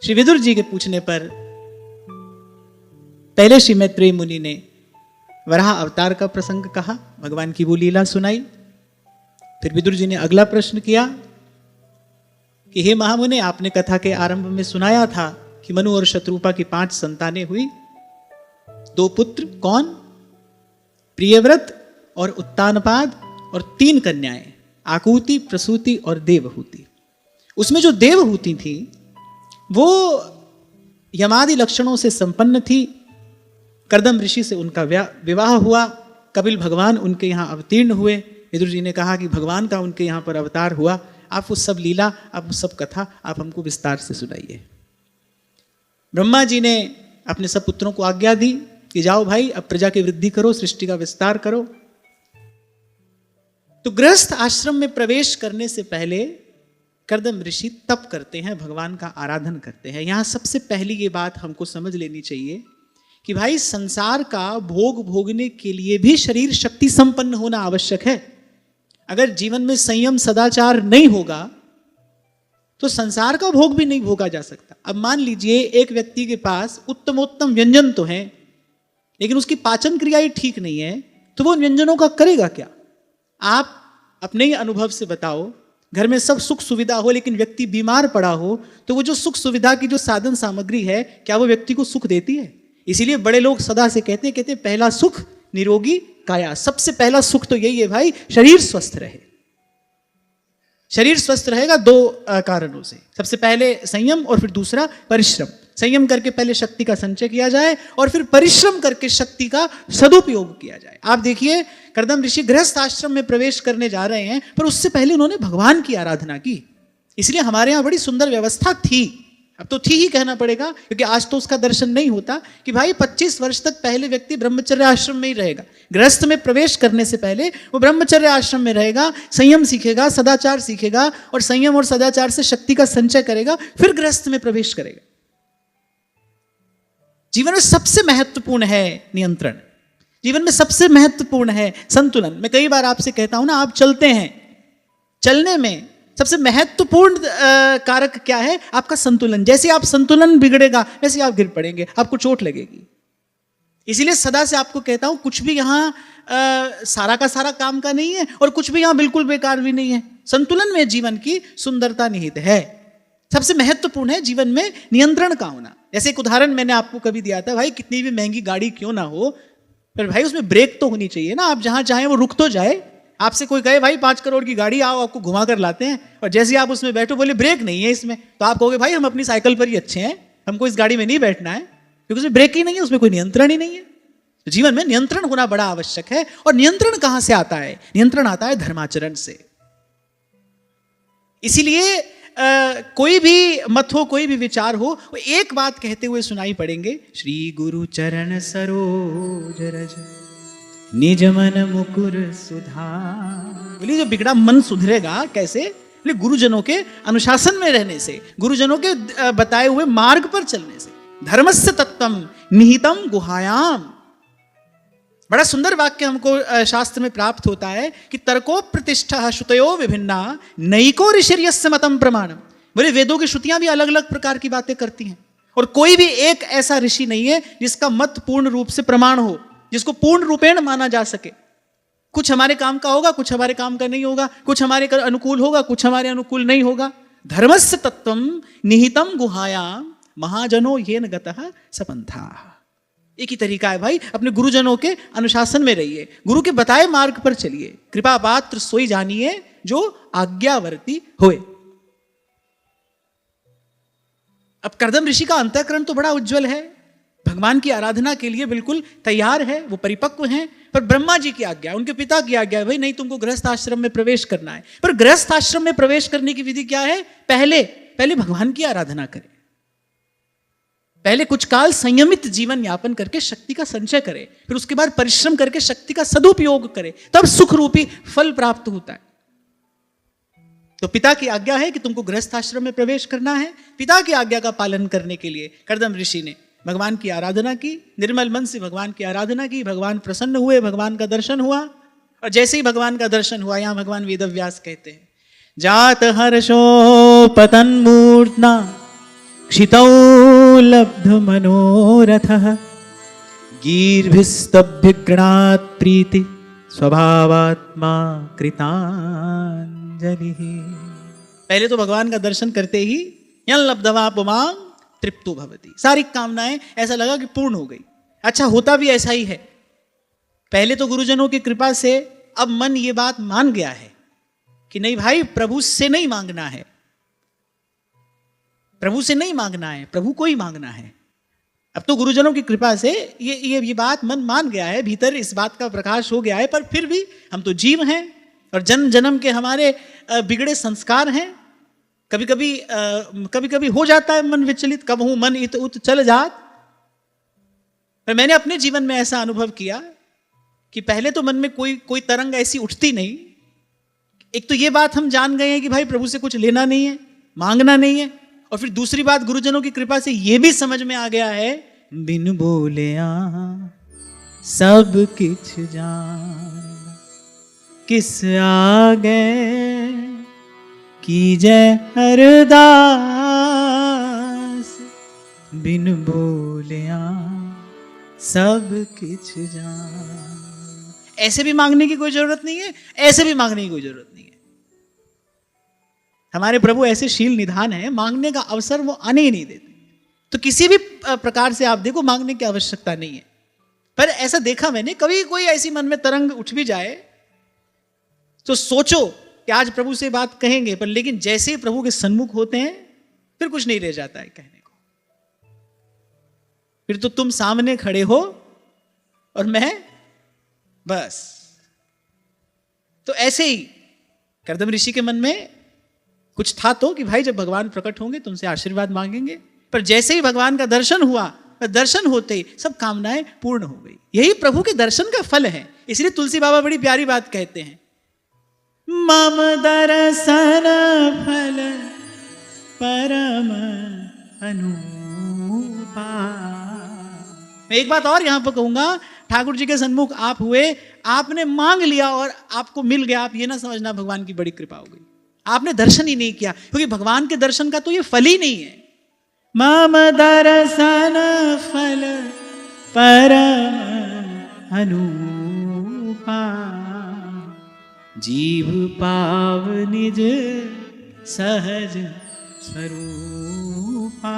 श्री विदुर जी के पूछने पर पहले श्री मैत्रेयी मुनि ने वराह अवतार का प्रसंग कहा, भगवान की वो लीला सुनाई। फिर विदुर जी ने अगला प्रश्न किया कि हे महामुने, आपने कथा के आरंभ में सुनाया था कि मनु और शत्रुपा की 5 संतानें हुई, 2 पुत्र, कौन? प्रियव्रत और उत्तानपाद, और 3 कन्याएं, आकुति, प्रसूति और देवहूति। उसमें जो देवहूति थी वो यमादि लक्षणों से संपन्न थी। कर्दम ऋषि से उनका विवाह हुआ, कपिल भगवान उनके यहाँ अवतीर्ण हुए। विदुर जी ने कहा कि भगवान का उनके यहाँ पर अवतार हुआ। आप वो सब लीला, आप वो सब कथा आप हमको विस्तार से सुनाइए। ब्रह्मा जी ने अपने सब पुत्रों को आज्ञा दी कि जाओ भाई, अब प्रजा की वृद्धि करो, सृष्टि का विस्तार करो। तो गृहस्थ आश्रम में प्रवेश करने से पहले कर्दम ऋषि तप करते हैं, भगवान का आराधन करते हैं। यहां सबसे पहली ये बात हमको समझ लेनी चाहिए कि भाई संसार का भोग भोगने के लिए भी शरीर शक्ति संपन्न होना आवश्यक है। अगर जीवन में संयम सदाचार नहीं होगा तो संसार का भोग भी नहीं भोगा जा सकता। अब मान लीजिए एक व्यक्ति के पास उत्तमोत्तम व्यंजन तो हैं, लेकिन उसकी पाचन क्रिया ही ठीक नहीं है, तो वो व्यंजनों का करेगा क्या? आप अपने ही अनुभव से बताओ, घर में सब सुख सुविधा हो लेकिन व्यक्ति बीमार पड़ा हो, तो वो जो सुख सुविधा की जो साधन सामग्री है, क्या वो व्यक्ति को सुख देती है? इसीलिए बड़े लोग सदा से कहते हैं पहला सुख निरोगी काया। सबसे पहला सुख तो यही है भाई, शरीर स्वस्थ रहे। शरीर स्वस्थ रहेगा 2 कारणों से। सबसे पहले संयम और फिर दूसरा परिश्रम। संयम करके पहले शक्ति का संचय किया जाए और फिर परिश्रम करके शक्ति का सदुपयोग किया जाए। आप देखिए कर्दम ऋषि गृहस्थ आश्रम में प्रवेश करने जा रहे हैं, पर उससे पहले उन्होंने भगवान की आराधना की। इसलिए हमारे यहाँ बड़ी सुंदर व्यवस्था थी, अब तो थी ही कहना पड़ेगा, क्योंकि आज तो उसका दर्शन नहीं होता कि भाई 25 वर्ष तक पहले व्यक्ति ब्रह्मचर्य आश्रम में ही रहेगा। गृहस्थ में प्रवेश करने से पहले वो ब्रह्मचर्य आश्रम में रहेगा, संयम सीखेगा, सदाचार सीखेगा, और संयम और सदाचार से शक्ति का संचय करेगा, फिर गृहस्थ में प्रवेश करेगा। जीवन में सबसे महत्वपूर्ण है नियंत्रण, जीवन में सबसे महत्वपूर्ण है संतुलन। मैं कई बार आपसे कहता हूं ना, आप चलते हैं, चलने में सबसे महत्वपूर्ण कारक क्या है? आपका संतुलन। जैसे आप संतुलन बिगड़ेगा वैसे आप गिर पड़ेंगे, आपको चोट लगेगी। इसीलिए सदा से आपको कहता हूं, कुछ भी यहां सारा का सारा काम का नहीं है और कुछ भी यहां बिल्कुल बेकार भी नहीं है। संतुलन में जीवन की सुंदरता निहित है। सबसे महत्वपूर्ण है जीवन में नियंत्रण का होना। जैसे एक उदाहरण मैंने आपको कभी दिया था, भाई कितनी भी महंगी गाड़ी क्यों ना हो, पर भाई उसमें ब्रेक तो होनी चाहिए ना। आप जहां चाहें वो रुक तो जाए। आपसे कोई कहे भाई 5 करोड़ की गाड़ी, आओ आपको घुमा कर लाते हैं, और जैसे आप उसमें बैठो बोले ब्रेक नहीं है इसमें, तो आप कहोगे भाई हम अपनी साइकिल पर ही अच्छे हैं, हमको इस गाड़ी में नहीं बैठना है, क्योंकि उसमें ब्रेक ही नहीं है, उसमें कोई नियंत्रण ही नहीं है। तो जीवन में नियंत्रण होना बड़ा आवश्यक है। और नियंत्रण कहां से आता है? नियंत्रण आता है धर्माचरण से। इसीलिए कोई भी मत हो, कोई भी विचार हो, वो एक बात कहते हुए सुनाई पड़ेंगे, श्री गुरु चरण सरोज रज निज मन मुकुर सुधार। बोलिए जो बिगड़ा मन सुधरेगा कैसे? बोले गुरुजनों के अनुशासन में रहने से, गुरुजनों के बताए हुए मार्ग पर चलने से। धर्मस्य तत्वम निहितम गुहायाम। बड़ा सुंदर वाक्य हमको शास्त्र में प्राप्त होता है कि तर्को प्रतिष्ठा श्रुतयो विभिन्ना नैको ऋषिर्यस्य मतम प्रमाणम। बोले वेदों की श्रुतियां भी अलग अलग प्रकार की बातें करती हैं, और कोई भी एक ऐसा ऋषि नहीं है जिसका मत पूर्ण रूप से प्रमाण हो, जिसको पूर्ण रूपेण माना जा सके। कुछ हमारे काम का होगा, कुछ हमारे काम का नहीं होगा, कुछ हमारे अनुकूल होगा, कुछ हमारे अनुकूल नहीं होगा। धर्मस्य तत्वम निहितम गुहायाम महाजनो येन गतः सपंथाः। एक ही तरीका है भाई, अपने गुरुजनों के अनुशासन में रहिए, गुरु के बताए मार्ग पर चलिए। कृपा पात्र सोई जानिए जो आज्ञावर्ती होए। अब कर्दम ऋषि का अंतःकरण तो बड़ा उज्जवल है, भगवान की आराधना के लिए बिल्कुल तैयार है, वो परिपक्व हैं। पर ब्रह्मा जी की आज्ञा, उनके पिता की आज्ञा है, भाई नहीं तुमको गृहस्थ आश्रम में प्रवेश करना है। पर गृहस्थ आश्रम में प्रवेश करने की विधि क्या है? पहले भगवान की आराधना करें, पहले कुछ काल संयमित जीवन यापन करके शक्ति का संचय करे, फिर उसके बाद परिश्रम करके शक्ति का सदुपयोग करे, तब सुख रूपी फल प्राप्त होता है। तो पिता की आज्ञा है कि तुमको गृहस्थ आश्रम में प्रवेश करना है। पिता की आज्ञा का पालन करने के लिए कर्दम ऋषि ने भगवान की आराधना की, निर्मल मन से भगवान की आराधना की। भगवान प्रसन्न हुए, भगवान का दर्शन हुआ, और जैसे ही भगवान का दर्शन हुआ, यहां भगवान वेदव्यास कहते हैं, जात हर्षो पतन मूर्तना क्षितौ लब्ध मनोरथः गीर्भिस्तभ्यगृणात् प्रीति स्वभावात्मा कृतांजलिः। पहले तो भगवान का दर्शन करते ही यं लब्धवा पुमां तृप्तो भवति, सारी कामनाएं ऐसा लगा कि पूर्ण हो गई। अच्छा, होता भी ऐसा ही है। पहले तो गुरुजनों की कृपा से अब मन ये बात मान गया है कि नहीं भाई, प्रभु से नहीं मांगना है, प्रभु से नहीं मांगना है, प्रभु को ही मांगना है। अब तो गुरुजनों की कृपा से ये बात मन मान गया है, भीतर इस बात का प्रकाश हो गया है। पर फिर भी हम तो जीव हैं और जन्म जन्म के हमारे बिगड़े संस्कार हैं। कभी कभी हो जाता है मन विचलित, कब हूं मन इत उत चल जात। पर मैंने अपने जीवन में ऐसा अनुभव किया कि पहले तो मन में कोई तरंग ऐसी उठती नहीं। एक तो ये बात हम जान गए हैं कि भाई प्रभु से कुछ लेना नहीं है, मांगना नहीं है। और फिर दूसरी बात, गुरुजनों की कृपा से ये भी समझ में आ गया है, बिन बोलिया सब किछ जान, किस आगे कीजय अरदास, बिन बोलिया सब किछ जान। ऐसे भी मांगने की कोई जरूरत नहीं है, ऐसे भी मांगने की कोई जरूरत नहीं है। हमारे प्रभु ऐसे शील निधान है, मांगने का अवसर वो आने ही नहीं देते। तो किसी भी प्रकार से आप देखो, मांगने की आवश्यकता नहीं है। पर ऐसा देखा मैंने, कभी कोई ऐसी मन में तरंग उठ भी जाए तो सोचो कि आज प्रभु से बात कहेंगे, पर लेकिन जैसे ही प्रभु के सन्मुख होते हैं फिर कुछ नहीं रह जाता है कहने को। फिर तो तुम सामने खड़े हो और मैं बस। तो ऐसे ही कर्दम ऋषि के मन में कुछ था तो कि भाई जब भगवान प्रकट होंगे तुमसे आशीर्वाद मांगेंगे। पर जैसे ही भगवान का दर्शन हुआ, दर्शन होते ही सब कामनाएं पूर्ण हो गई। यही प्रभु के दर्शन का फल है। इसलिए तुलसी बाबा बड़ी प्यारी बात कहते हैं, मम दर्शन फल परम अनुपा। मैं एक बात और यहां पर कहूंगा, ठाकुर जी के सन्मुख आप हुए, आपने मांग लिया और आपको मिल गया, आप ये ना समझना भगवान की बड़ी कृपा हो गई। आपने दर्शन ही नहीं किया, क्योंकि भगवान के दर्शन का तो ये फल ही नहीं है। मम दर्शन फल परम अनुपा, जीव पाव निज सहज स्वरूपा।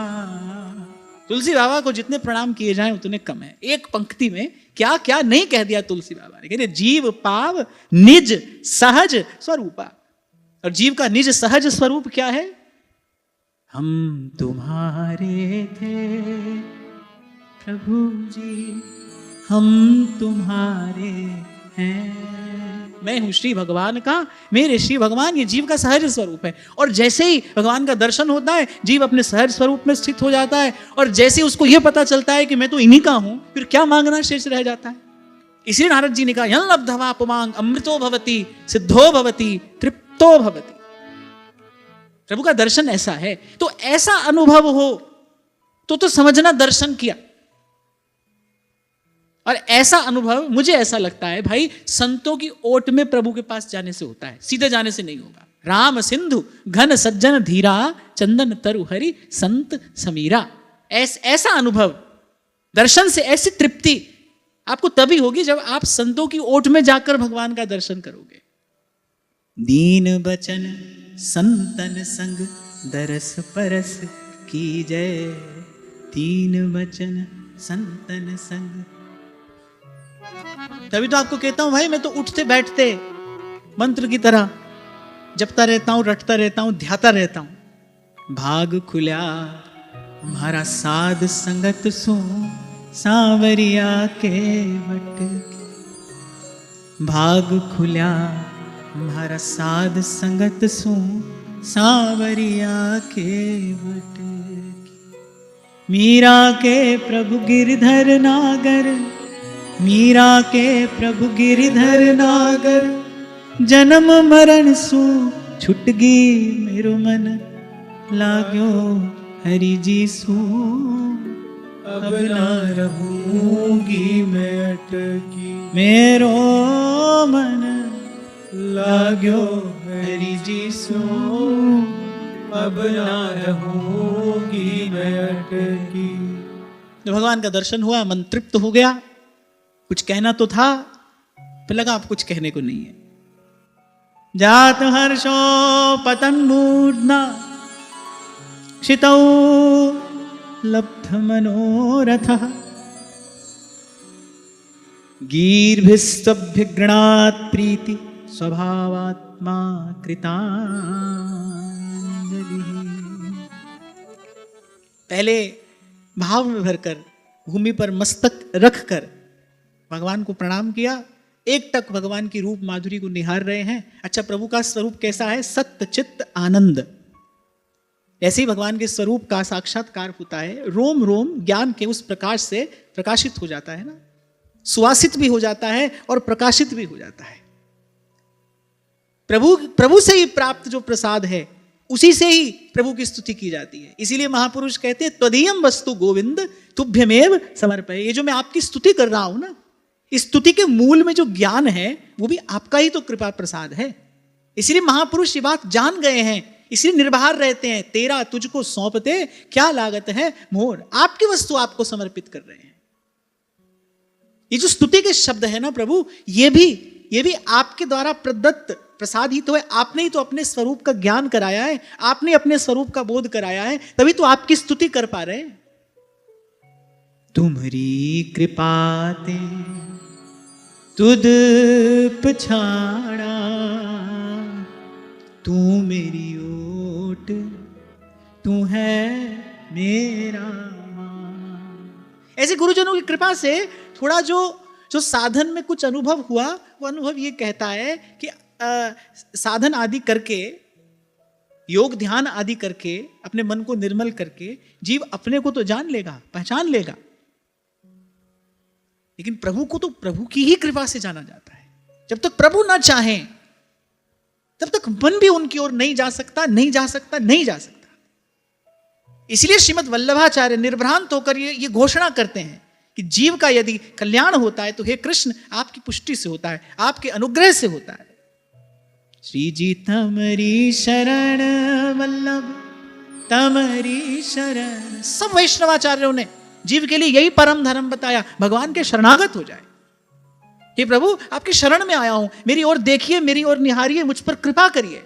तुलसी बाबा को जितने प्रणाम किए जाएं उतने कम है। एक पंक्ति में क्या क्या नहीं कह दिया तुलसी बाबा ने। कहते जीव पाव निज सहज स्वरूपा। और जीव का निज सहज स्वरूप क्या है? हम तुम्हारे थे प्रभु जी, हम तुम्हारे हैं। मैं हूं श्री भगवान का, मेरे श्री भगवान। ये जीव का सहज स्वरूप है। और जैसे ही भगवान का दर्शन होता है, जीव अपने सहज स्वरूप में स्थित हो जाता है। और जैसे उसको यह पता चलता है कि मैं तो इन्हीं का हूं, फिर क्या मांगना शेष रह जाता है। इसलिए नारद जी ने कहा, यं लब्धवा पुमांग अमृतो भवति सिद्धो भवति तृप्तो भवति। प्रभु का दर्शन ऐसा है। तो ऐसा अनुभव हो तो समझना दर्शन किया। और ऐसा अनुभव मुझे ऐसा लगता है भाई, संतों की ओट में प्रभु के पास जाने से होता है, सीधे जाने से नहीं होगा। राम सिंधु घन सज्जन धीरा, चंदन तरु हरि संत समीरा। ऐसा अनुभव दर्शन से, ऐसी तृप्ति आपको तभी होगी जब आप संतों की ओट में जाकर भगवान का दर्शन करोगे। दीन बचन संतन संग दरस परस की जय, दीन बचन संतन संग। तभी तो आपको कहता हूं भाई, मैं तो उठते बैठते मंत्र की तरह जपता रहता हूं, रटता रहता हूं, ध्याता रहता हूं। भाग खुल्या हमारा साध संगत सो, सांवरिया के वट। भाग खुल्या हमारा साध संगत सो, सांवरिया के वट। मीरा के प्रभु गिरधर नागर, मीरा के प्रभु गिरधर नागर। जन्म मरण सु छुटगी मेरो मन, लाग्यो हरि जी सु अब ना रहूंगी मैं अटकी। मेरो मन लाग्यो हरि जी सु अब ना रहूंगी मैं अटकी। तो भगवान का दर्शन हुआ, मन तृप्त हो गया, कुछ कहना तो था, फिर लगा अब कुछ कहने को नहीं है। जात हर्षो पतन मूर्धा क्षितौ लब्ध मनोरथः गीर्भिस्तभ्यगृणात् प्रीति स्वभावात्मा कृतांजलिः। पहले भाव में भरकर भूमि पर मस्तक रखकर भगवान को प्रणाम किया। एक टक भगवान की रूप माधुरी को निहार रहे हैं। अच्छा, प्रभु का स्वरूप कैसा है? सत्य चित्त आनंद। ऐसे ही भगवान के स्वरूप का साक्षात्कार होता है। रोम रोम ज्ञान के उस प्रकाश से प्रकाशित हो जाता है ना, सुवासित भी हो जाता है और प्रकाशित भी हो जाता है। प्रभु से ही प्राप्त जो प्रसाद है, उसी से ही प्रभु की स्तुति की जाती है। इसीलिए महापुरुष कहते हैं त्वदीयम वस्तु गोविंद तुभ्यमेव समर्पये। ये जो मैं आपकी स्तुति कर रहा हूं ना, इस स्तुति के मूल में जो ज्ञान है वो भी आपका ही तो कृपा प्रसाद है। इसीलिए महापुरुष ये बात जान गए हैं, इसलिए निर्भर रहते हैं। तेरा तुझको सौंपते क्या लागत है मोर। आपकी वस्तु आपको समर्पित कर रहे हैं। ये जो स्तुति के शब्द है ना प्रभु, ये भी आपके द्वारा प्रदत्त प्रसाद ही तो है। आपने ही तो अपने स्वरूप का ज्ञान कराया है, आपने अपने स्वरूप का बोध कराया है, तभी तो आपकी स्तुति कर पा रहे हैं। तुम्हारी कृपा ते तुद पछाड़ा, तू मेरी ओट, तू है मेरा मान। ऐसे गुरुजनों की कृपा से थोड़ा जो साधन में कुछ अनुभव हुआ, वो अनुभव ये कहता है कि साधन आदि करके, योग ध्यान आदि करके, अपने मन को निर्मल करके जीव अपने को तो जान लेगा, पहचान लेगा, लेकिन प्रभु को तो प्रभु की ही कृपा से जाना जाता है। जब तक प्रभु ना चाहें तब तक मन भी उनकी ओर नहीं जा सकता। इसलिए श्रीमद् वल्लभाचार्य निर्भ्रांत होकर ये घोषणा करते हैं कि जीव का यदि कल्याण होता है तो हे कृष्ण आपकी पुष्टि से होता है, आपके अनुग्रह से होता है। श्री जी तमरी शरण वल्लभ तमरी शरण। सब वैष्णवाचार्यों ने जीव के लिए यही परम धर्म बताया, भगवान के शरणागत हो जाए। हे प्रभु आपकी शरण में आया हूं, मेरी ओर देखिए, मेरी ओर निहारिए, मुझ पर कृपा करिए।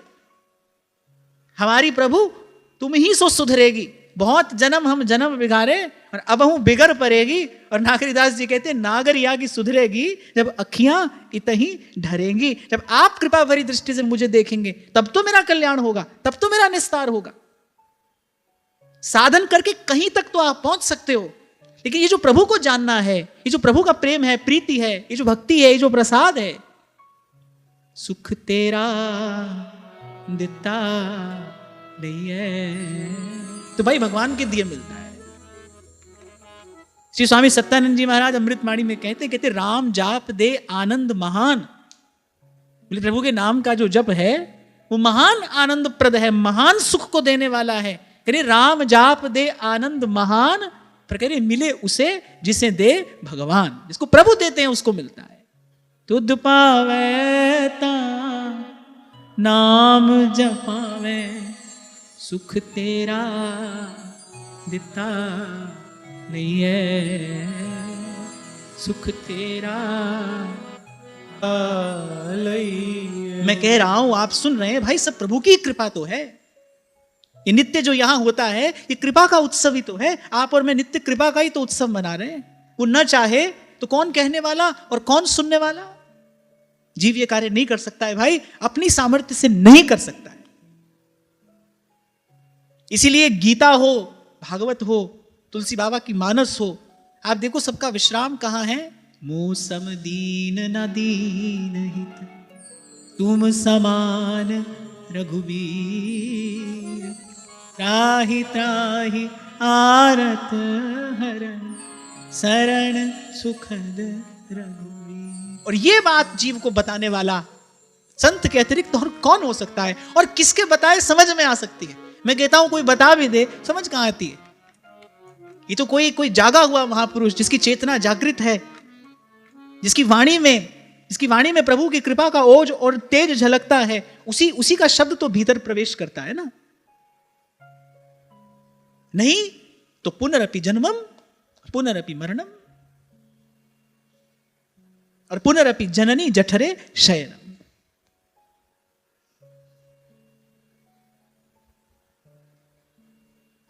हमारी प्रभु तुम ही सो सुधरेगी, बहुत जन्म हम जन्म बिगाड़े और अब हूं बिगड़ पड़ेगी। और नागरीदास जी कहते हैं नागर या की सुधरेगी जब अखियां इतही ढरेंगी। जब आप कृपा भरी दृष्टि से मुझे देखेंगे तब तो मेरा कल्याण होगा, तब तो मेरा निस्तार होगा। साधन करके कहीं तक तो आप पहुंच सकते हो, लेकिन ये जो प्रभु को जानना है, ये जो प्रभु का प्रेम है, प्रीति है, ये जो भक्ति है, ये जो प्रसाद है, सुख तेरा दिता नहीं है तो भाई भगवान के दिए मिलता है। श्री स्वामी सत्यानंद जी महाराज अमृतवाणी में कहते राम जाप दे आनंद महान। बोले प्रभु के नाम का जो जप है वो महान आनंद प्रद है, महान सुख को देने वाला है। कह राम जाप दे आनंद महान, पर कह रहे मिले उसे जिसे दे भगवान। जिसको प्रभु देते हैं उसको मिलता है। तुद पावे ता नाम जपावे, सुख तेरा दिता नहीं है, सुख तेरा मैं कह रहा हूं, आप सुन रहे हैं भाई, सब प्रभु की कृपा तो है। ये नित्य जो यहां होता है ये कृपा का उत्सव ही तो है। आप और मैं नित्य कृपा का ही तो उत्सव मना रहे हैं। वो न चाहे तो कौन कहने वाला और कौन सुनने वाला। जीव ये कार्य नहीं कर सकता है भाई, अपनी सामर्थ्य से नहीं कर सकता है। इसीलिए गीता हो, भागवत हो, तुलसी बाबा की मानस हो, आप देखो सबका विश्राम कहां है। मौसम दीन न दीन हित, तुम समान रघुवीर, त्राहि त्राहि आरत हरण, शरण सुखद रघुवीर। और ये बात जीव को बताने वाला संत के अतिरिक्त और कौन हो सकता है, और किसके बताए समझ में आ सकती है। मैं कहता हूं कोई बता भी दे समझ कहां आती है। ये तो कोई जागा हुआ महापुरुष जिसकी चेतना जागृत है, जिसकी वाणी में प्रभु की कृपा का ओज और तेज झलकता है, उसी का शब्द तो भीतर प्रवेश करता है ना। नहीं तो पुनरपि जन्मम, पुनरपि मरणम, और पुनरपि जननी जठरे शयनम।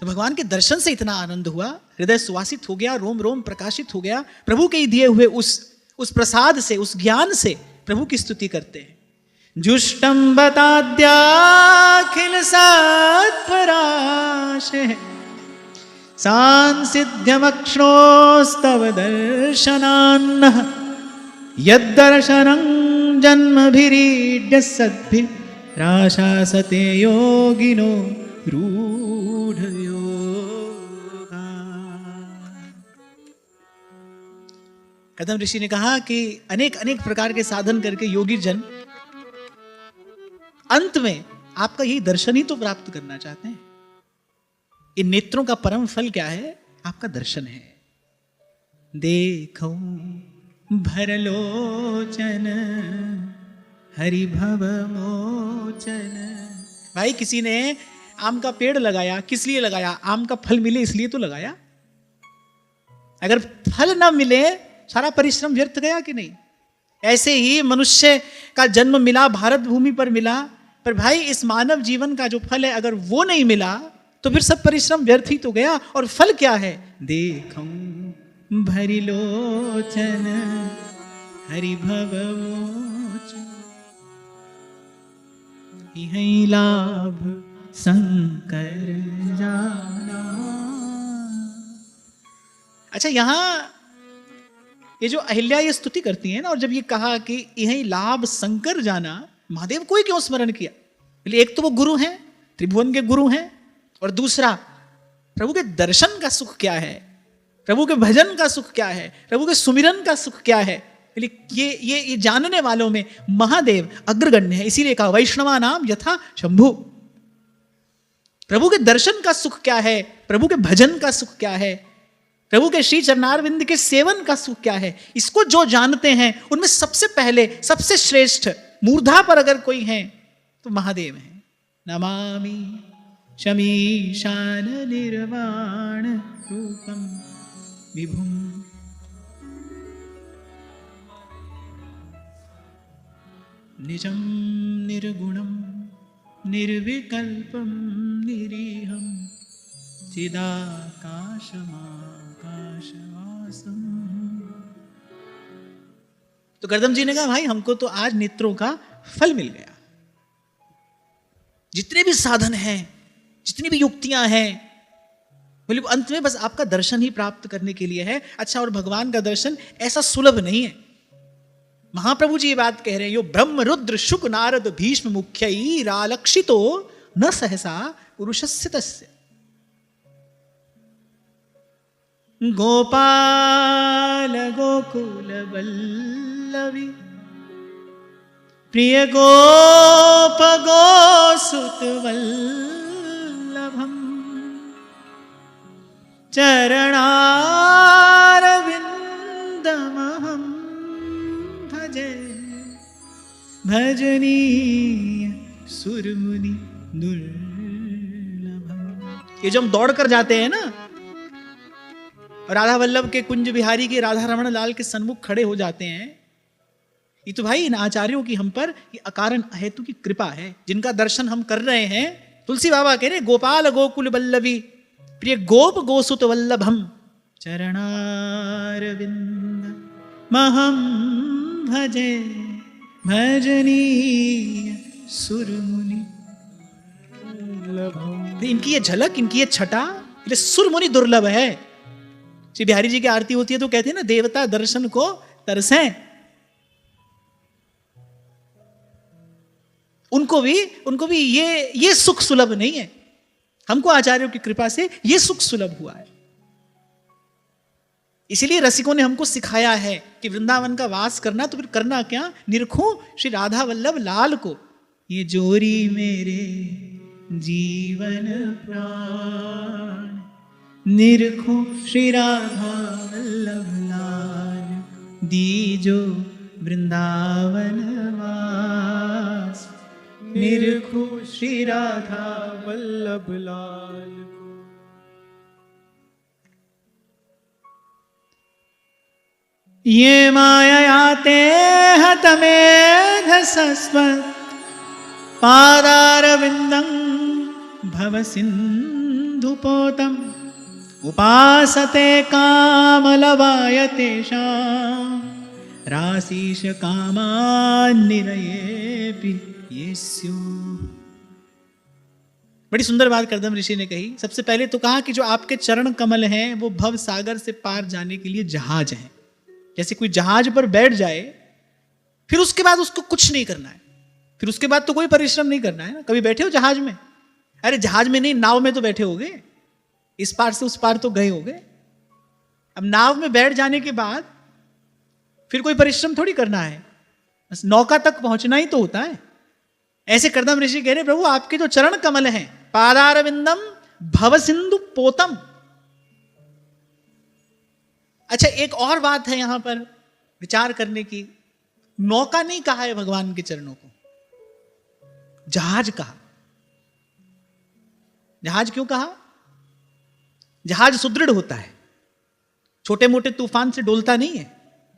तो भगवान के दर्शन से इतना आनंद हुआ, हृदय सुवासित हो गया, रोम रोम प्रकाशित हो गया। प्रभु के दिए हुए उस प्रसाद से, उस ज्ञान से प्रभु की स्तुति करते हैं। जुष्टम बताद्याखिल सत्पराशे सांसिध्यमक्ष्णोस्तव दर्शनान्नः यद्दर्शनं जन्मभिरीड्य सद्भिराशासते योगिनो रूढ़योगा। कदम ऋषि ने कहा कि अनेक अनेक प्रकार के साधन करके योगी जन अंत में आपका यही दर्शन ही तो प्राप्त करना चाहते हैं। इन नेत्रों का परम फल क्या है? आपका दर्शन है। देखो भरलोचन हरि भव मोचन। भाई किसी ने आम का पेड़ लगाया, किस लिए लगाया? आम का फल मिले इसलिए तो लगाया। अगर फल ना मिले सारा परिश्रम व्यर्थ गया कि नहीं? ऐसे ही मनुष्य का जन्म मिला, भारत भूमि पर मिला, पर भाई इस मानव जीवन का जो फल है अगर वो नहीं मिला तो फिर सब परिश्रम व्यर्थ ही तो गया। और फल क्या है? देखो भरी लोचन हरि भव मोचन, यही लाभ शंकर जाना। अच्छा, यहां ये जो अहिल्या ये स्तुति करती है ना, और जब ये कहा कि यही लाभ शंकर जाना, महादेव को ही क्यों स्मरण किया? एक तो वो गुरु हैं, त्रिभुवन के गुरु हैं, और दूसरा प्रभु के दर्शन का सुख क्या है, प्रभु के भजन का सुख क्या है, प्रभु के सुमिरन का सुख क्या है। ये जानने वालों में महादेव अग्रगण्य है। इसीलिए कहा वैष्णवा नाम यथा शंभु। प्रभु के दर्शन का सुख क्या है, प्रभु के भजन का सुख क्या है, प्रभु के श्री चरणारविंद के सेवन का सुख क्या है, इसको जो जानते हैं उनमें सबसे पहले सबसे श्रेष्ठ मूर्धा पर अगर कोई है तो महादेव है। नमामि शमीशान निर्वाण रूपम विभुम निजं निर्गुणं निर्विकल्पं निरीहं चिदाकाशमाकाशवासम्। तो गर्दम जी ने कहा भाई हमको तो आज नेत्रों का फल मिल गया। जितने भी साधन हैं, जितनी भी युक्तियां हैं, बोले अंत में बस आपका दर्शन ही प्राप्त करने के लिए है। अच्छा, और भगवान का दर्शन ऐसा सुलभ नहीं है। महाप्रभु जी ये बात कह रहे हैं, यो ब्रह्म रुद्र शुक नारद भीष्म मुख्यई रालक्षितो न सहसा पुरुषस्य तस्य। गोपाल गोकुल वल्लवी प्रिय गोप गोसुत वल्लभम चरणारविंदमहं भजे भजनीय सुरमुनि दुर्लभम। ये जो हम दौड़ कर जाते हैं ना, राधा वल्लभ के कुंज बिहारी के राधा रमण लाल के सन्मुख खड़े हो जाते हैं, ये तो भाई इन आचार्यों की हम पर ये अकारण अहेतु की कृपा है, जिनका दर्शन हम कर रहे हैं। तुलसी बाबा कह रहे गोपाल गोकुल वल्लभी प्रिय गोप गोसुत वल्लभम चरणारविंद महम भजे भजनीय सुरमुनि दुर्लभम। इनकी ये झलक, इनकी ये छटा, ये सुरमुनि दुर्लभ है। श्री बिहारी जी की आरती होती है तो कहते हैं ना, देवता दर्शन को तरसें। उनको भी ये सुख सुलभ नहीं है। हमको आचार्यों की कृपा से ये सुख सुलभ हुआ है। इसीलिए रसिकों ने हमको सिखाया है कि वृंदावन का वास करना तो फिर करना क्या, निरखूं श्री राधा वल्लभ लाल को। ये जोरी मेरे जीवन प्राण निरखूं श्री राधा वल्लभ लाल दीजो वृंदावन वास निरखूं श्री राधा वल्लभ लाल। ये माययाते हतमेघसस्व पादारविन्दं भवसिन्धुपोतम् उपासते कामलवाय तेषां राशीष कामान्निरयेऽपि येस्युः। बड़ी सुंदर बात कर्दम ऋषि ने कही। सबसे पहले तो कहा कि जो आपके चरण कमल हैं वो भव सागर से पार जाने के लिए जहाज हैं। जैसे कोई जहाज पर बैठ जाए फिर उसके बाद उसको कुछ नहीं करना है, फिर उसके बाद तो कोई परिश्रम नहीं करना है ना। कभी बैठे हो जहाज में? अरे जहाज में नहीं, नाव में तो बैठे होगे, इस पार से उस पार तो गए होगे। अब नाव में बैठ जाने के बाद फिर कोई परिश्रम थोड़ी करना है, बस नौका तक पहुंचना ही तो होता है। ऐसे कर्दम ऋषि कह रहे प्रभु आपके जो चरण कमल हैं, पादारविंदम भवसिंधु पोतम। अच्छा, एक और बात है यहां पर विचार करने की। नौका नहीं कहा है भगवान के चरणों को, जहाज कहा। जहाज क्यों कहा? जहाज सुदृढ़ होता है, छोटे मोटे तूफान से डोलता नहीं है।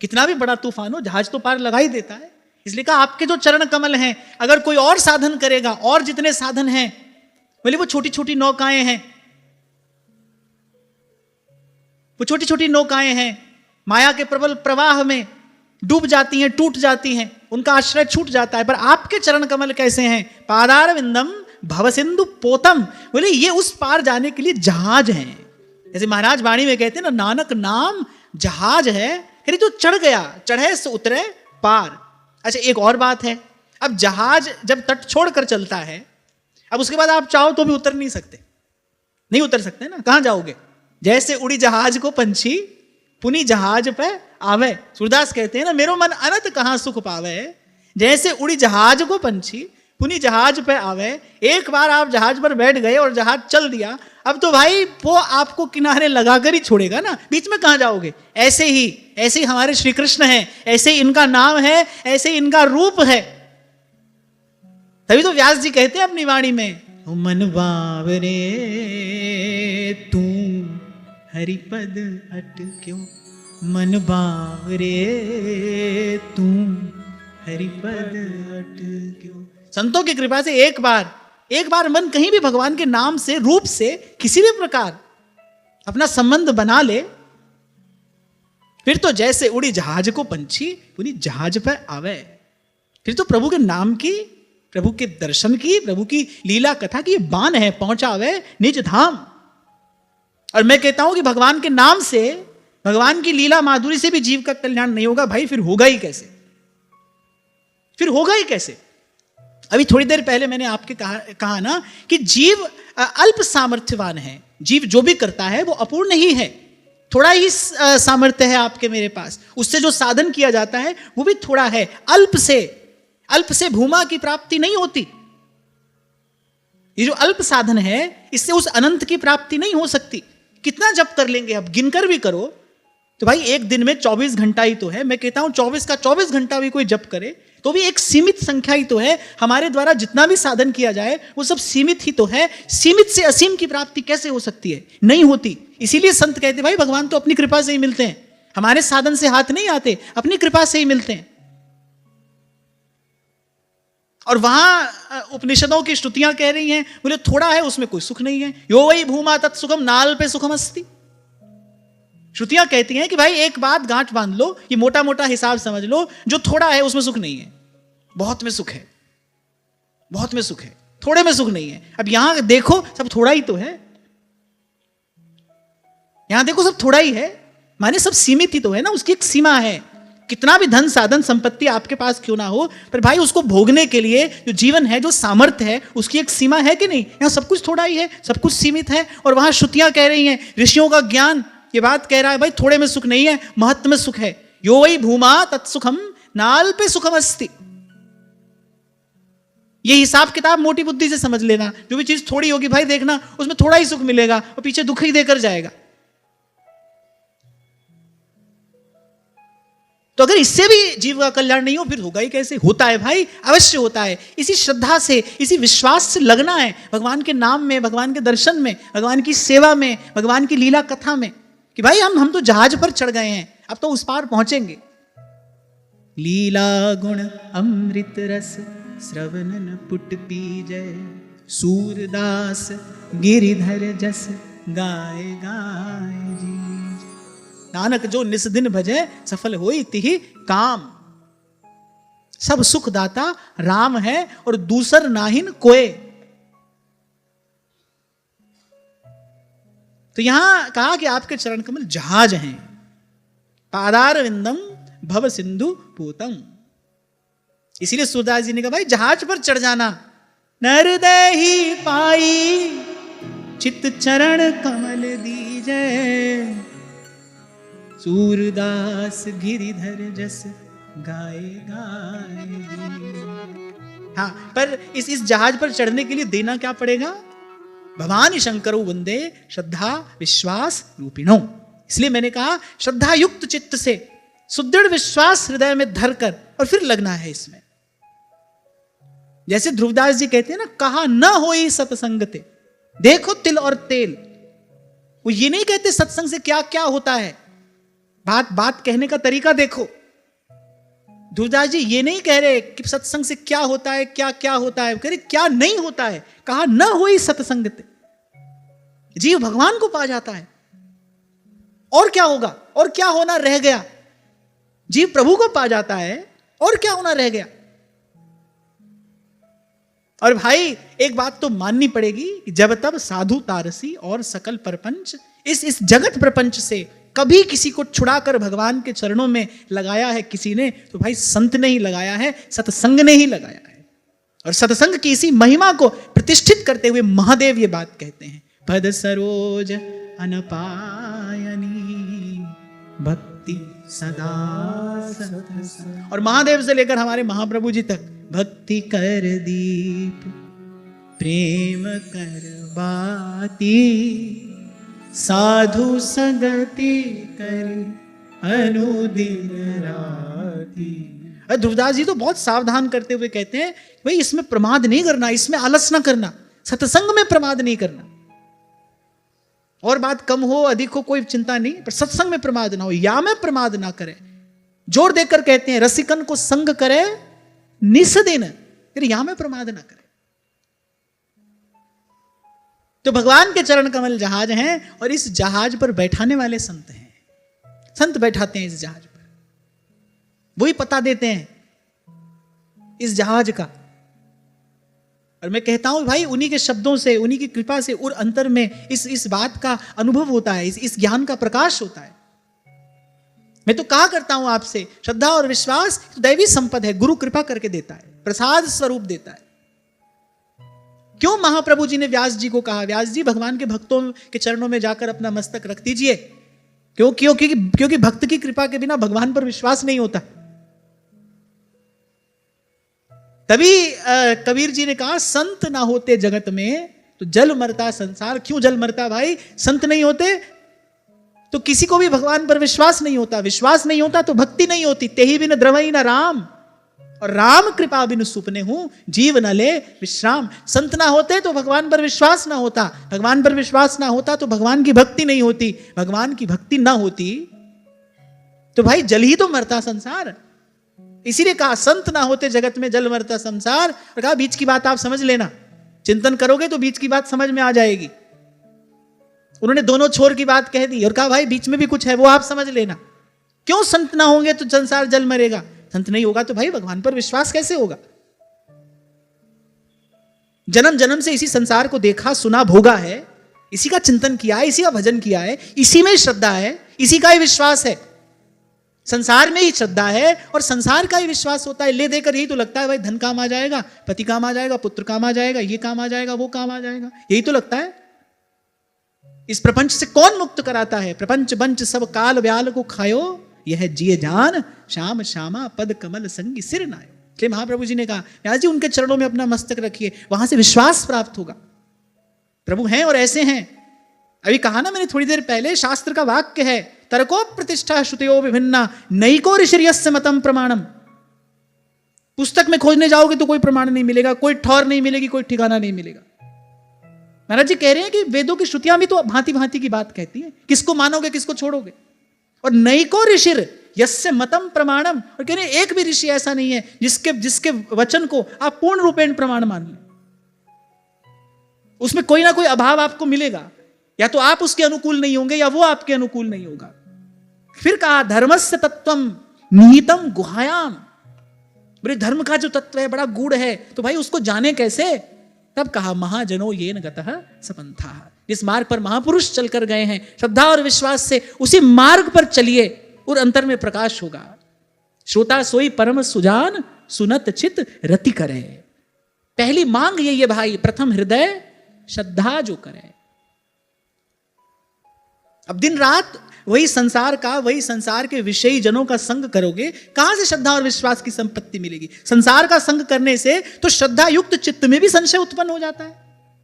कितना भी बड़ा तूफान हो जहाज तो पार लगा ही देता है। इसलिए कहा आपके जो चरण कमल हैं, अगर कोई और साधन करेगा, और जितने साधन हैं, बोले वो छोटी छोटी नौकाएं हैं, वो छोटी छोटी नौकाएं हैं, माया के प्रबल प्रवाह में डूब जाती हैं, टूट जाती हैं, उनका आश्रय छूट जाता है। पर आपके चरण कमल कैसे हैं? पादारविंदम भवसिंधु पोतम। बोले ये उस पार जाने के लिए जहाज हैं। जैसे महाराज वाणी में कहते हैं ना, नानक नाम जहाज है, अरे जो चढ़ गया, चढ़े से उतरे पार। अच्छा, एक और बात है, अब जहाज जब तट छोड़कर चलता है, अब उसके बाद आप चाहो तो भी उतर नहीं सकते, नहीं उतर सकते ना। कहां जाओगे? जैसे उड़ी जहाज को पंछी पुनी जहाज पे आवे। सूरदास कहते हैं ना, मेरो मन अनंत कहां सुख पावे। जैसे उड़ी जहाज को पंछी पुनी जहाज पे आवे। एक बार आप जहाज पर बैठ गए और जहाज चल दिया, अब तो भाई वो आपको किनारे लगाकर ही छोड़ेगा ना, बीच में कहां जाओगे? ऐसे ही हमारे श्री कृष्ण हैं, ऐसे ही इनका नाम है, ऐसे ही इनका रूप है। तभी तो व्यास जी कहते हैं अपनी वाणी में, मन बावरे तू हरिपद अटक्यो, मन बावरे तू हरिपद अटक्यो। संतों की कृपा से एक बार मन कहीं भी भगवान के नाम से, रूप से, किसी भी प्रकार अपना संबंध बना ले, फिर तो जैसे उड़ी जहाज को पंछी पूरी जहाज पर आवे। फिर तो प्रभु के नाम की, प्रभु के दर्शन की, प्रभु की लीला कथा की बान है, पहुंचावे निज धाम। और मैं कहता हूं कि भगवान के नाम से, भगवान की लीला माधुरी से भी जीव का कल्याण नहीं होगा भाई, फिर होगा ही कैसे? फिर होगा ही कैसे? अभी थोड़ी देर पहले मैंने आपके कहा ना कि जीव अल्प सामर्थ्यवान है। जीव जो भी करता है वो अपूर्ण ही है, थोड़ा ही सामर्थ्य है आपके मेरे पास, उससे जो साधन किया जाता है वो भी थोड़ा है। अल्प से भूमा की प्राप्ति नहीं होती। ये जो अल्प साधन है, इससे उस अनंत की प्राप्ति नहीं हो सकती। कितना जप कर लेंगे, अब गिनकर भी करो तो भाई एक दिन में 24 घंटा ही तो है। मैं कहता हूं 24 का 24 घंटा भी कोई जप करे तो भी एक सीमित संख्या ही तो है। हमारे द्वारा जितना भी साधन किया जाए वो सब सीमित ही तो है। सीमित से असीम की प्राप्ति कैसे हो सकती है? नहीं होती। इसीलिए संत कहते भाई भगवान तो अपनी कृपा से ही मिलते हैं, हमारे साधन से हाथ नहीं आते, अपनी कृपा से ही मिलते हैं। और वहां उपनिषदों की स्तुतियां कह रही हैं, बोले थोड़ा है उसमें कोई सुख नहीं है। यो वही भूमा तत्सुखम नाल पे सुखम अस्ति। श्रुतियां कहती हैं कि भाई एक बात गांठ बांध लो, ये मोटा मोटा हिसाब समझ लो, जो थोड़ा है उसमें सुख नहीं है, बहुत में सुख है, बहुत में सुख है, थोड़े में सुख नहीं है। अब यहां देखो सब थोड़ा ही तो है, यहां देखो सब थोड़ा ही है, माने सब सीमित ही तो है ना, उसकी एक सीमा है। कितना भी धन साधन संपत्ति आपके पास क्यों ना हो, पर भाई उसको भोगने के लिए जो जीवन है, जो सामर्थ्य है, उसकी एक सीमा है कि नहीं? यहां सब कुछ थोड़ा ही है, सब कुछ सीमित है। और वहां श्रुतियां कह रही हैं, ऋषियों का ज्ञान ये बात कह रहा है भाई थोड़े में सुख नहीं है, महत्व में सुख है। यो वही भूमा तत्सुखम नाल पे सुखम अस्ति। ये हिसाब किताब मोटी बुद्धि से समझ लेना। जो भी चीज थोड़ी होगी भाई देखना उसमें थोड़ा ही सुख मिलेगा और पीछे दुख ही देकर जाएगा। तो अगर इससे भी जीव का कल्याण नहीं हो फिर होगा ही कैसे? होता है भाई, अवश्य होता है। इसी श्रद्धा से, इसी विश्वास से लगना है भगवान के नाम में, भगवान के दर्शन में, भगवान की सेवा में, भगवान की लीला कथा में, कि भाई हम तो जहाज पर चढ़ गए हैं, अब तो उस पार पहुंचेंगे। लीला गुण अमृत रस श्रवणन पुट पीजय, सूरदास गिरिधर जस गाय गाय जी। नानक जो निस दिन भजे सफल होई तिहि काम। सब सुखदाता राम है और दूसर नाहिन कोय। तो यहां कहा कि आपके चरण कमल जहाज हैं। पादार विंदम भव सिंधु पूतम। इसीलिए सूरदास जी ने कहा भाई जहाज पर चढ़ जाना। नरदेही पाई चित चरण कमल दीजै, सूरदास गिरिधर जस गाए गाए जी। हाँ, पर इस जहाज पर चढ़ने के लिए देना क्या पड़ेगा? भवानी शंकरो वंदे श्रद्धा विश्वास रूपिणो। इसलिए मैंने कहा श्रद्धा युक्त चित्त से सुदृढ़ विश्वास हृदय में धरकर और फिर लगना है इसमें। जैसे ध्रुवदास जी कहते हैं ना, कहा न होई सत्संगते, देखो तिल और तेल। वो ये नहीं कहते सत्संग से क्या क्या होता है, बात बात कहने का तरीका देखो। ध्रुवदास जी ये नहीं कह रहे कि सत्संग से क्या होता है, क्या क्या होता है, कह रहे क्या नहीं होता है। कहा न होई सत्संगते, जीव भगवान को पा जाता है। और क्या होगा, और क्या होना रह गया? जीव प्रभु को पा जाता है, और क्या होना रह गया? और भाई एक बात तो माननी पड़ेगी कि जब तब साधु तारसी और सकल प्रपंच, इस जगत प्रपंच से कभी किसी को छुड़ाकर भगवान के चरणों में लगाया है किसी ने, तो भाई संत ने ही लगाया है, सत्संग ने ही लगाया है। और सत्संग की इसी महिमा को प्रतिष्ठित करते हुए महादेव ये बात कहते हैं, पद सरोज अनपायनी भक्ति सदा सत्संग। और महादेव से लेकर हमारे महाप्रभु जी तक, भक्ति कर दीप प्रेम कर बाती, साधु संगति करी अनुदिन राती। ध्रुवदास जी तो बहुत सावधान करते हुए कहते हैं भाई इसमें प्रमाद नहीं करना, इसमें आलस ना करना, सत्संग में प्रमाद नहीं करना। और बात कम हो अधिक हो कोई चिंता नहीं, पर सत्संग में प्रमाद ना हो, या में प्रमाद ना करें। जोर देकर कहते हैं रसिकन को संग करे निस दिन, फिर या में प्रमाद ना करें। तो भगवान के चरण कमल जहाज हैं और इस जहाज पर बैठाने वाले संत हैं। संत बैठाते हैं इस जहाज पर, वही पता देते हैं इस जहाज का। और मैं कहता हूं भाई उन्हीं के शब्दों से, उन्हीं की कृपा से और अंतर में इस बात का अनुभव होता है, इस ज्ञान का प्रकाश होता है। मैं तो कहा करता हूं आपसे, श्रद्धा और विश्वास तो दैवी संपद है, गुरु कृपा करके देता है, प्रसाद स्वरूप देता है। क्यों महाप्रभु जी ने व्यास जी को कहा, व्यास जी भगवान के भक्तों के चरणों में जाकर अपना मस्तक रख दीजिए? क्योंकि भक्त की कृपा के बिना भगवान पर विश्वास नहीं होता। तभी कबीर जी ने कहा संत ना होते जगत में तो जल मरता संसार। क्यों जल मरता भाई? संत नहीं होते तो किसी को भी भगवान पर विश्वास नहीं होता, विश्वास नहीं होता तो भक्ति नहीं होती। तेहि बिन द्रवई न राम, और राम कृपा बिन सुपने हूं जीव न ले विश्राम। संत ना होते तो भगवान पर विश्वास ना होता, भगवान पर विश्वास ना होता तो भगवान की भक्ति नहीं होती, भगवान की भक्ति ना होती तो भाई जल ही तो मरता संसार। इसीलिए कहा संत ना होते जगत में जल मरता संसार। और कहा बीच की बात आप समझ लेना, चिंतन करोगे तो बीच की बात समझ में आ जाएगी। उन्होंने दोनों छोर की बात कह दी और कहा भाई बीच में भी कुछ है वो आप समझ लेना। क्यों संत ना होंगे तो संसार जल मरेगा? संत नहीं होगा तो भाई भगवान पर विश्वास कैसे होगा? जन्म जन्म से इसी संसार को देखा सुना भोगा है, इसी का चिंतन किया है, इसी का भजन किया है, इसी में श्रद्धा है, इसी का ही विश्वास है। संसार में ही श्रद्धा है और संसार का ही विश्वास होता है। ले देकर यही तो लगता है भाई धन काम आ जाएगा, पति काम आ जाएगा, पुत्र काम आ जाएगा, ये काम आ जाएगा, वो काम आ जाएगा, यही तो लगता है। इस प्रपंच से कौन मुक्त कराता है? प्रपंच बंच सब काल व्याल को खायो, यह जिए जान श्याम श्यामा पद कमल संगी सिर नायो। इसलिए महाप्रभु जी ने कहा व्यास जी उनके चरणों में अपना मस्तक रखिए, वहां से विश्वास प्राप्त होगा। प्रभु हैं और ऐसे हैं। अभी कहा ना मैंने थोड़ी देर पहले, शास्त्र का वाक्य है तरको प्रतिष्ठा श्रुतयो विभिन्ना नैको ऋषिर्यस्य मतम प्रमाणम। पुस्तक में खोजने जाओगे तो कोई प्रमाण नहीं मिलेगा, कोई ठौर नहीं मिलेगी, कोई ठिकाना नहीं मिलेगा। महाराज जी कह रहे हैं कि वेदों की श्रुतियां भी तो भांति भांति की बात कहती हैं, किसको मानोगे किसको छोड़ोगे। और नैको ऋषिर यस्य मतम प्रमाणम, और कह रहे एक भी ऋषि ऐसा नहीं है जिसके वचन को आप पूर्ण रूपेण प्रमाण मान लें। उसमें कोई ना कोई अभाव आपको मिलेगा, या तो आप उसके अनुकूल नहीं होंगे या वो आपके अनुकूल नहीं होगा। फिर कहा धर्मस्य तत्वम निहितम गुहायाम, बोले धर्म का जो तत्व है बड़ा गूढ़ है, तो भाई उसको जाने कैसे? तब कहा महाजनो येन गतः सपंथा, जिस मार्ग पर महापुरुष चलकर गए हैं श्रद्धा और विश्वास से, उसी मार्ग पर चलिए और अंतर में प्रकाश होगा। श्रोता सोई परम सुजान सुनत चित रति करे। पहली मांग यही है भाई, प्रथम हृदय श्रद्धा जो करे। अब दिन रात वही संसार के विषयी जनों का संग करोगे, कहां से श्रद्धा और विश्वास की संपत्ति मिलेगी? संसार का संग करने से तो श्रद्धा युक्त चित्त में भी संशय उत्पन्न हो जाता है।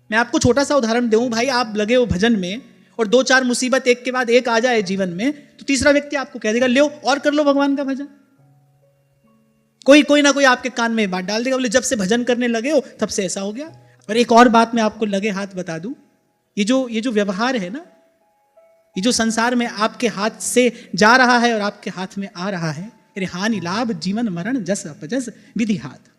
मैं आपको छोटा सा उदाहरण दूं भाई, आप लगे हो भजन में और 2-4 मुसीबत एक के बाद एक आ जाए जीवन में, तो तीसरा व्यक्ति आपको कह देगा लो और कर लो भगवान का भजन। कोई ना कोई आपके कान में बात डाल देगा, बोले जब से भजन करने लगे हो तब से ऐसा हो गया। और एक और बात मैं आपको लगे हाथ बता दूं, ये जो व्यवहार है ना, ये जो संसार में आपके हाथ से जा रहा है और आपके हाथ में आ रहा है, अरे हानि लाभ जीवन मरण जस अपजस विधि हाथ।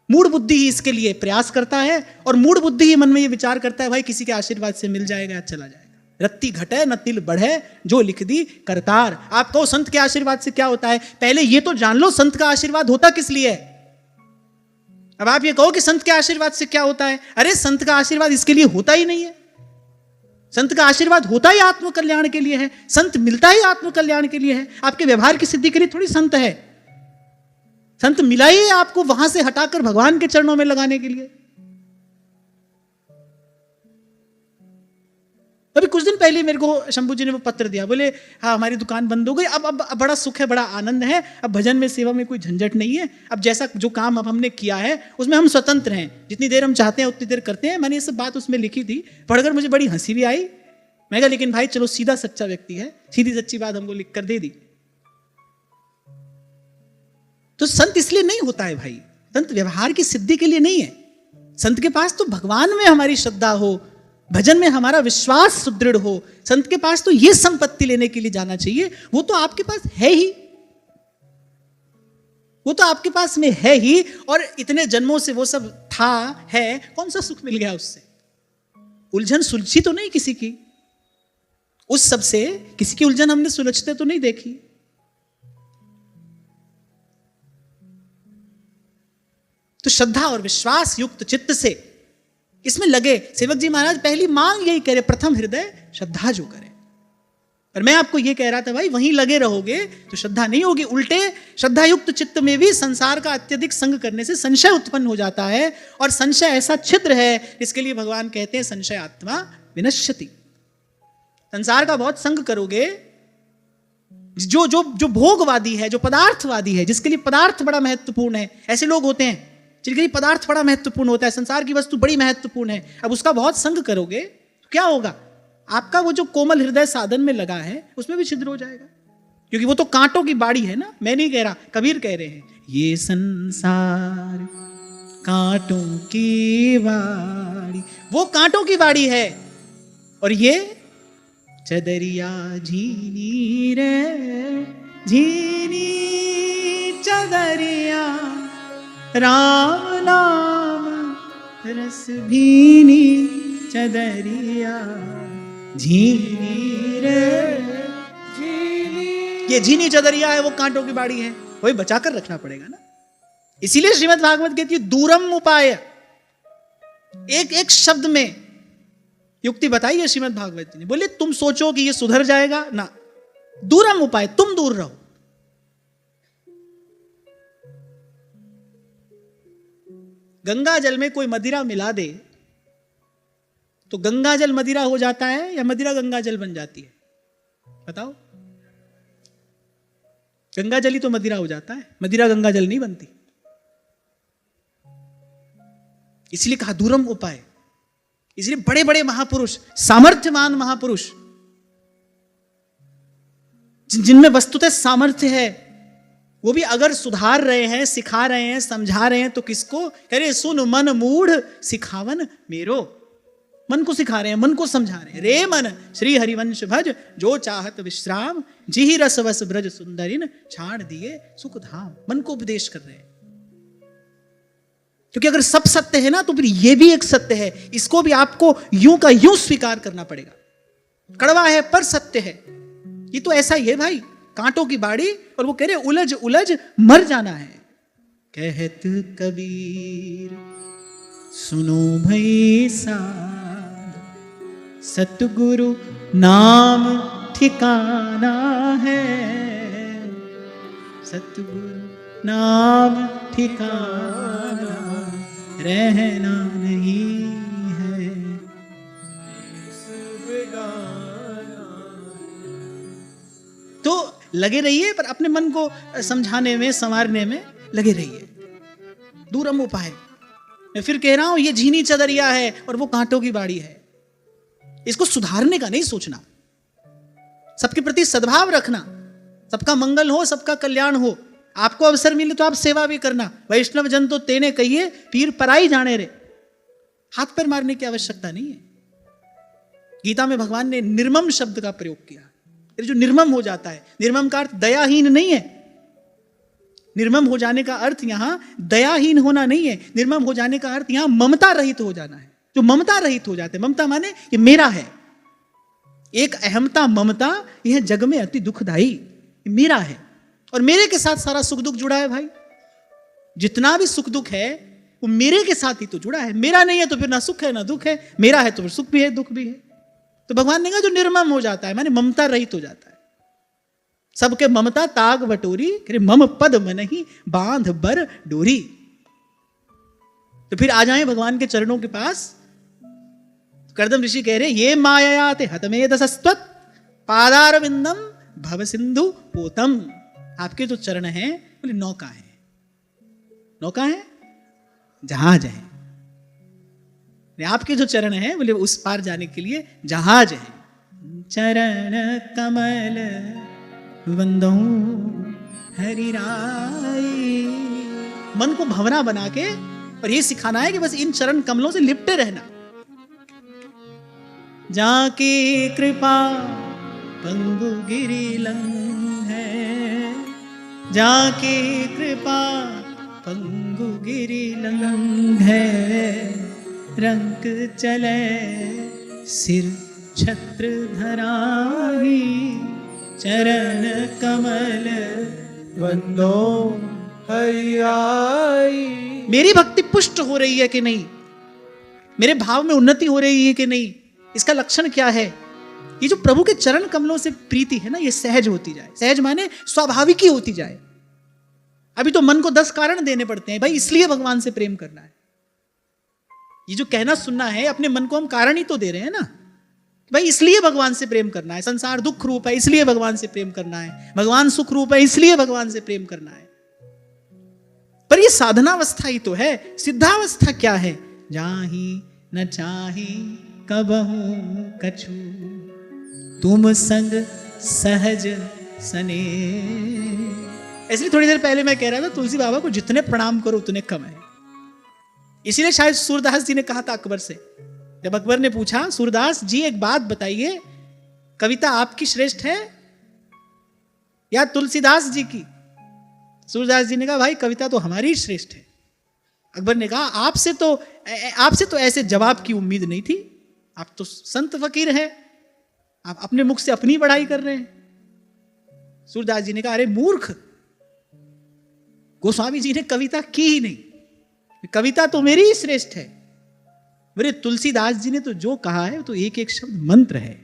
मूढ़ बुद्धि ही इसके लिए प्रयास करता है, और मूढ़ बुद्धि ही मन में ये विचार करता है भाई किसी के आशीर्वाद से मिल जाएगा, चला जाएगा। रत्ती घटे न तिल बढ़े जो लिख दी करतार। आप कहो संत के आशीर्वाद से क्या होता है, पहले ये तो जान लो संत का आशीर्वाद होता किस लिए है। अब आप ये कहो कि संत के आशीर्वाद से क्या होता है, अरे संत का आशीर्वाद इसके लिए होता ही नहीं है। संत का आशीर्वाद होता ही आत्म कल्याण के लिए है, संत मिलता ही आत्म कल्याण के लिए है। आपके व्यवहार की सिद्धि के लिए थोड़ी संत है। संत मिला ही आपको वहां से हटाकर भगवान के चरणों में लगाने के लिए। अभी कुछ दिन पहले मेरे को शंभू जी ने वो पत्र दिया, बोले हाँ हमारी दुकान बंद हो गई, अब बड़ा सुख है, बड़ा आनंद है, अब भजन में सेवा में कोई झंझट नहीं है, अब जैसा जो काम अब हमने किया है उसमें हम स्वतंत्र हैं, जितनी देर हम चाहते हैं उतनी देर करते हैं। मैंने ये सब बात उसमें लिखी थी, पढ़कर मुझे बड़ी हंसी भी आई। मैं कहा लेकिन भाई चलो सीधा सच्चा व्यक्ति है, सीधी सच्ची बात हमको लिख कर दे दी। तो संत इसलिए नहीं होता है भाई, संत व्यवहार की सिद्धि के लिए नहीं है। संत के पास तो भगवान में हमारी श्रद्धा हो, भजन में हमारा विश्वास सुदृढ़ हो, संत के पास तो ये संपत्ति लेने के लिए जाना चाहिए। वो तो आपके पास है ही, वो तो आपके पास में है ही, और इतने जन्मों से वो सब था है, कौन सा सुख मिल गया उससे? उलझन सुलझी तो नहीं किसी की, उस सब से किसी की उलझन हमने सुलझते तो नहीं देखी। तो श्रद्धा और विश्वास युक्त चित्त से इसमें लगे। सेवक जी महाराज पहली मांग यही करे, प्रथम हृदय श्रद्धा जो करे। पर मैं आपको यह कह रहा था भाई वहीं लगे रहोगे तो श्रद्धा नहीं होगी, उल्टे श्रद्धा युक्त चित्त में भी संसार का अत्यधिक संग करने से संशय उत्पन्न हो जाता है, और संशय ऐसा छिद्र है इसके लिए भगवान कहते हैं संशय आत्मा विनश्यति। संसार का बहुत संग करोगे, जो भोगवादी है, जो पदार्थवादी है, जिसके लिए पदार्थ बड़ा महत्वपूर्ण है, ऐसे लोग होते हैं जिनके लिए पदार्थ बड़ा महत्वपूर्ण होता है, संसार की वस्तु बड़ी महत्वपूर्ण है। अब उसका बहुत संग करोगे तो क्या होगा, आपका वो जो कोमल हृदय साधन में लगा है उसमें भी छिद्र हो जाएगा, क्योंकि वो तो कांटों की बाड़ी है ना। मैं नहीं कह रहा, कबीर कह रहे हैं, ये संसार कांटों की बाड़ी, वो कांटों की बाड़ी है, और ये चदरिया झीनी रे झीनी चदरिया राम नाम रस भीनी चदरिया झीनी रे झीनी। ये झीनी चदरिया है, वो कांटों की बाड़ी है, वही बचाकर रखना पड़ेगा ना। इसीलिए श्रीमद् भागवत कहती है दूरम उपाय। एक एक शब्द में युक्ति बताई है श्रीमद् भागवत ने। बोले तुम सोचो कि ये सुधर जाएगा ना, दूरम उपाय, तुम दूर रहो। गंगा जल में कोई मदिरा मिला दे तो गंगा जल मदिरा हो जाता है या मदिरा गंगा जल बन जाती है? बताओ। गंगा जल ही तो मदिरा हो जाता है, मदिरा गंगा जल नहीं बनती। इसलिए कहा दूरम उपाय। इसलिए बड़े बड़े महापुरुष, सामर्थ्यवान महापुरुष, जिनमें वस्तुतः सामर्थ्य है, वो भी अगर सुधार रहे हैं, सिखा रहे हैं, समझा रहे हैं तो किसको? अरे सुन मन मूढ़ सिखावन मेरो। मन को सिखा रहे हैं, मन को समझा रहे हैं। रे मन श्री हरिवंश भज, जो चाहत विश्राम, जिहि रस वस ब्रज सुंदरिन, छाड़ दिए सुख धाम। मन को उपदेश कर रहे हैं, क्योंकि अगर सब सत्य है ना तो फिर ये भी एक सत्य है, इसको भी आपको यूं का यूं स्वीकार करना पड़ेगा। कड़वा है पर सत्य है, ये तो ऐसा ही है भाई, कांटों की बाड़ी, और वो कह रहे उलझ उलझ मर जाना है। कहत कबीर सुनो भई साध, सतगुरु नाम ठिकाना है, सतगुरु नाम ठिकाना रहना नहीं है। तो लगे रहिए, पर अपने मन को समझाने में संवारने में लगे रहिए। दूरम उपाय, मैं फिर कह रहा हूं, ये झीनी चदरिया है और वो कांटों की बाड़ी है। इसको सुधारने का नहीं सोचना, सबके प्रति सद्भाव रखना, सबका मंगल हो, सबका कल्याण हो। आपको अवसर मिले तो आप सेवा भी करना। वैष्णव जन तो तेने कहिए, पीर पराई जाने रे। हाथ पैर मारने की आवश्यकता नहीं है। गीता में भगवान ने निर्मम शब्द का प्रयोग किया। जो निर्मम हो जाता है, निर्मम का अर्थ दयाहीन नहीं है। निर्मम हो जाने का अर्थ यहां दयाहीन होना नहीं है। निर्मम हो जाने का अर्थ यहां ममता रहित हो जाना है। जो ममता रहित हो जाते हैं, ममता माने ये मेरा है, एक अहमता ममता, यह जग में अति दुखदाई, मेरा है और मेरे के साथ सारा सुख दुख जुड़ा है भाई। जितना भी सुख दुख है वो मेरे के साथ ही तो जुड़ा है। मेरा नहीं है तो फिर ना सुख है ना दुख है, मेरा है तो फिर सुख भी है दुख भी है। तो भगवान ने कहा जो निर्मम हो जाता है माने ममता रहित हो जाता है, सबके ममता ताग बटोरी, मम पद मनहि बांध बर डोरी। तो फिर आ जाए भगवान के चरणों के पास। कर्दम ऋषि कह रहे ये माया ते हतमेद सस्त्वत पादार विंदम भव सिंधु पोतम। आपके जो चरण हैं बोले नौका है, नौका है, जहाज है। आपके जो चरण हैं बोले उस पार जाने के लिए जहाज है। चरण कमल वंदो हरि राई। मन को भंवरा बना के और ये सिखाना है कि बस इन चरण कमलों से लिपटे रहना। जाकी कृपा पंगु गिरी लंग है, जाकी कृपा पंगु गिरी लंग है। रंग चले सिर छत्र धराही, चरण कमल वंदो हरियाई। मेरी भक्ति पुष्ट हो रही है कि नहीं, मेरे भाव में उन्नति हो रही है कि नहीं, इसका लक्षण क्या है? ये जो प्रभु के चरण कमलों से प्रीति है ना, ये सहज होती जाए। सहज माने स्वाभाविक ही होती जाए। अभी तो मन को 10 कारण देने पड़ते हैं भाई, इसलिए भगवान से प्रेम करना है। ये जो कहना सुनना है, अपने मन को हम कारण ही तो दे रहे हैं ना भाई, इसलिए भगवान से प्रेम करना है। संसार दुख रूप है इसलिए भगवान से प्रेम करना है, भगवान सुख रूप है इसलिए भगवान से प्रेम करना है। पर ये साधनावस्था ही तो है। सिद्धावस्था क्या है? जाही न चाही कबहू कछु, तुम संग सहज सने। इसलिए थोड़ी देर पहले मैं कह रहा था तुलसी बाबा को जितने प्रणाम करो उतने कम है। इसीलिए शायद सूरदास जी ने कहा था अकबर से, जब अकबर ने पूछा सूरदास जी एक बात बताइए, कविता आपकी श्रेष्ठ है या तुलसीदास जी की? सूरदास जी ने कहा भाई कविता तो हमारी श्रेष्ठ है। अकबर ने कहा आपसे तो ऐसे जवाब की उम्मीद नहीं थी, आप तो संत फकीर हैं, आप अपने मुख से अपनी बड़ाई कर रहे हैं। सूरदास जी ने कहा अरे मूर्ख, गोस्वामी जी ने कविता की ही नहीं, कविता तो मेरी ही श्रेष्ठ है। मेरे तुलसीदास जी ने तो जो कहा है वो तो एक एक शब्द मंत्र है।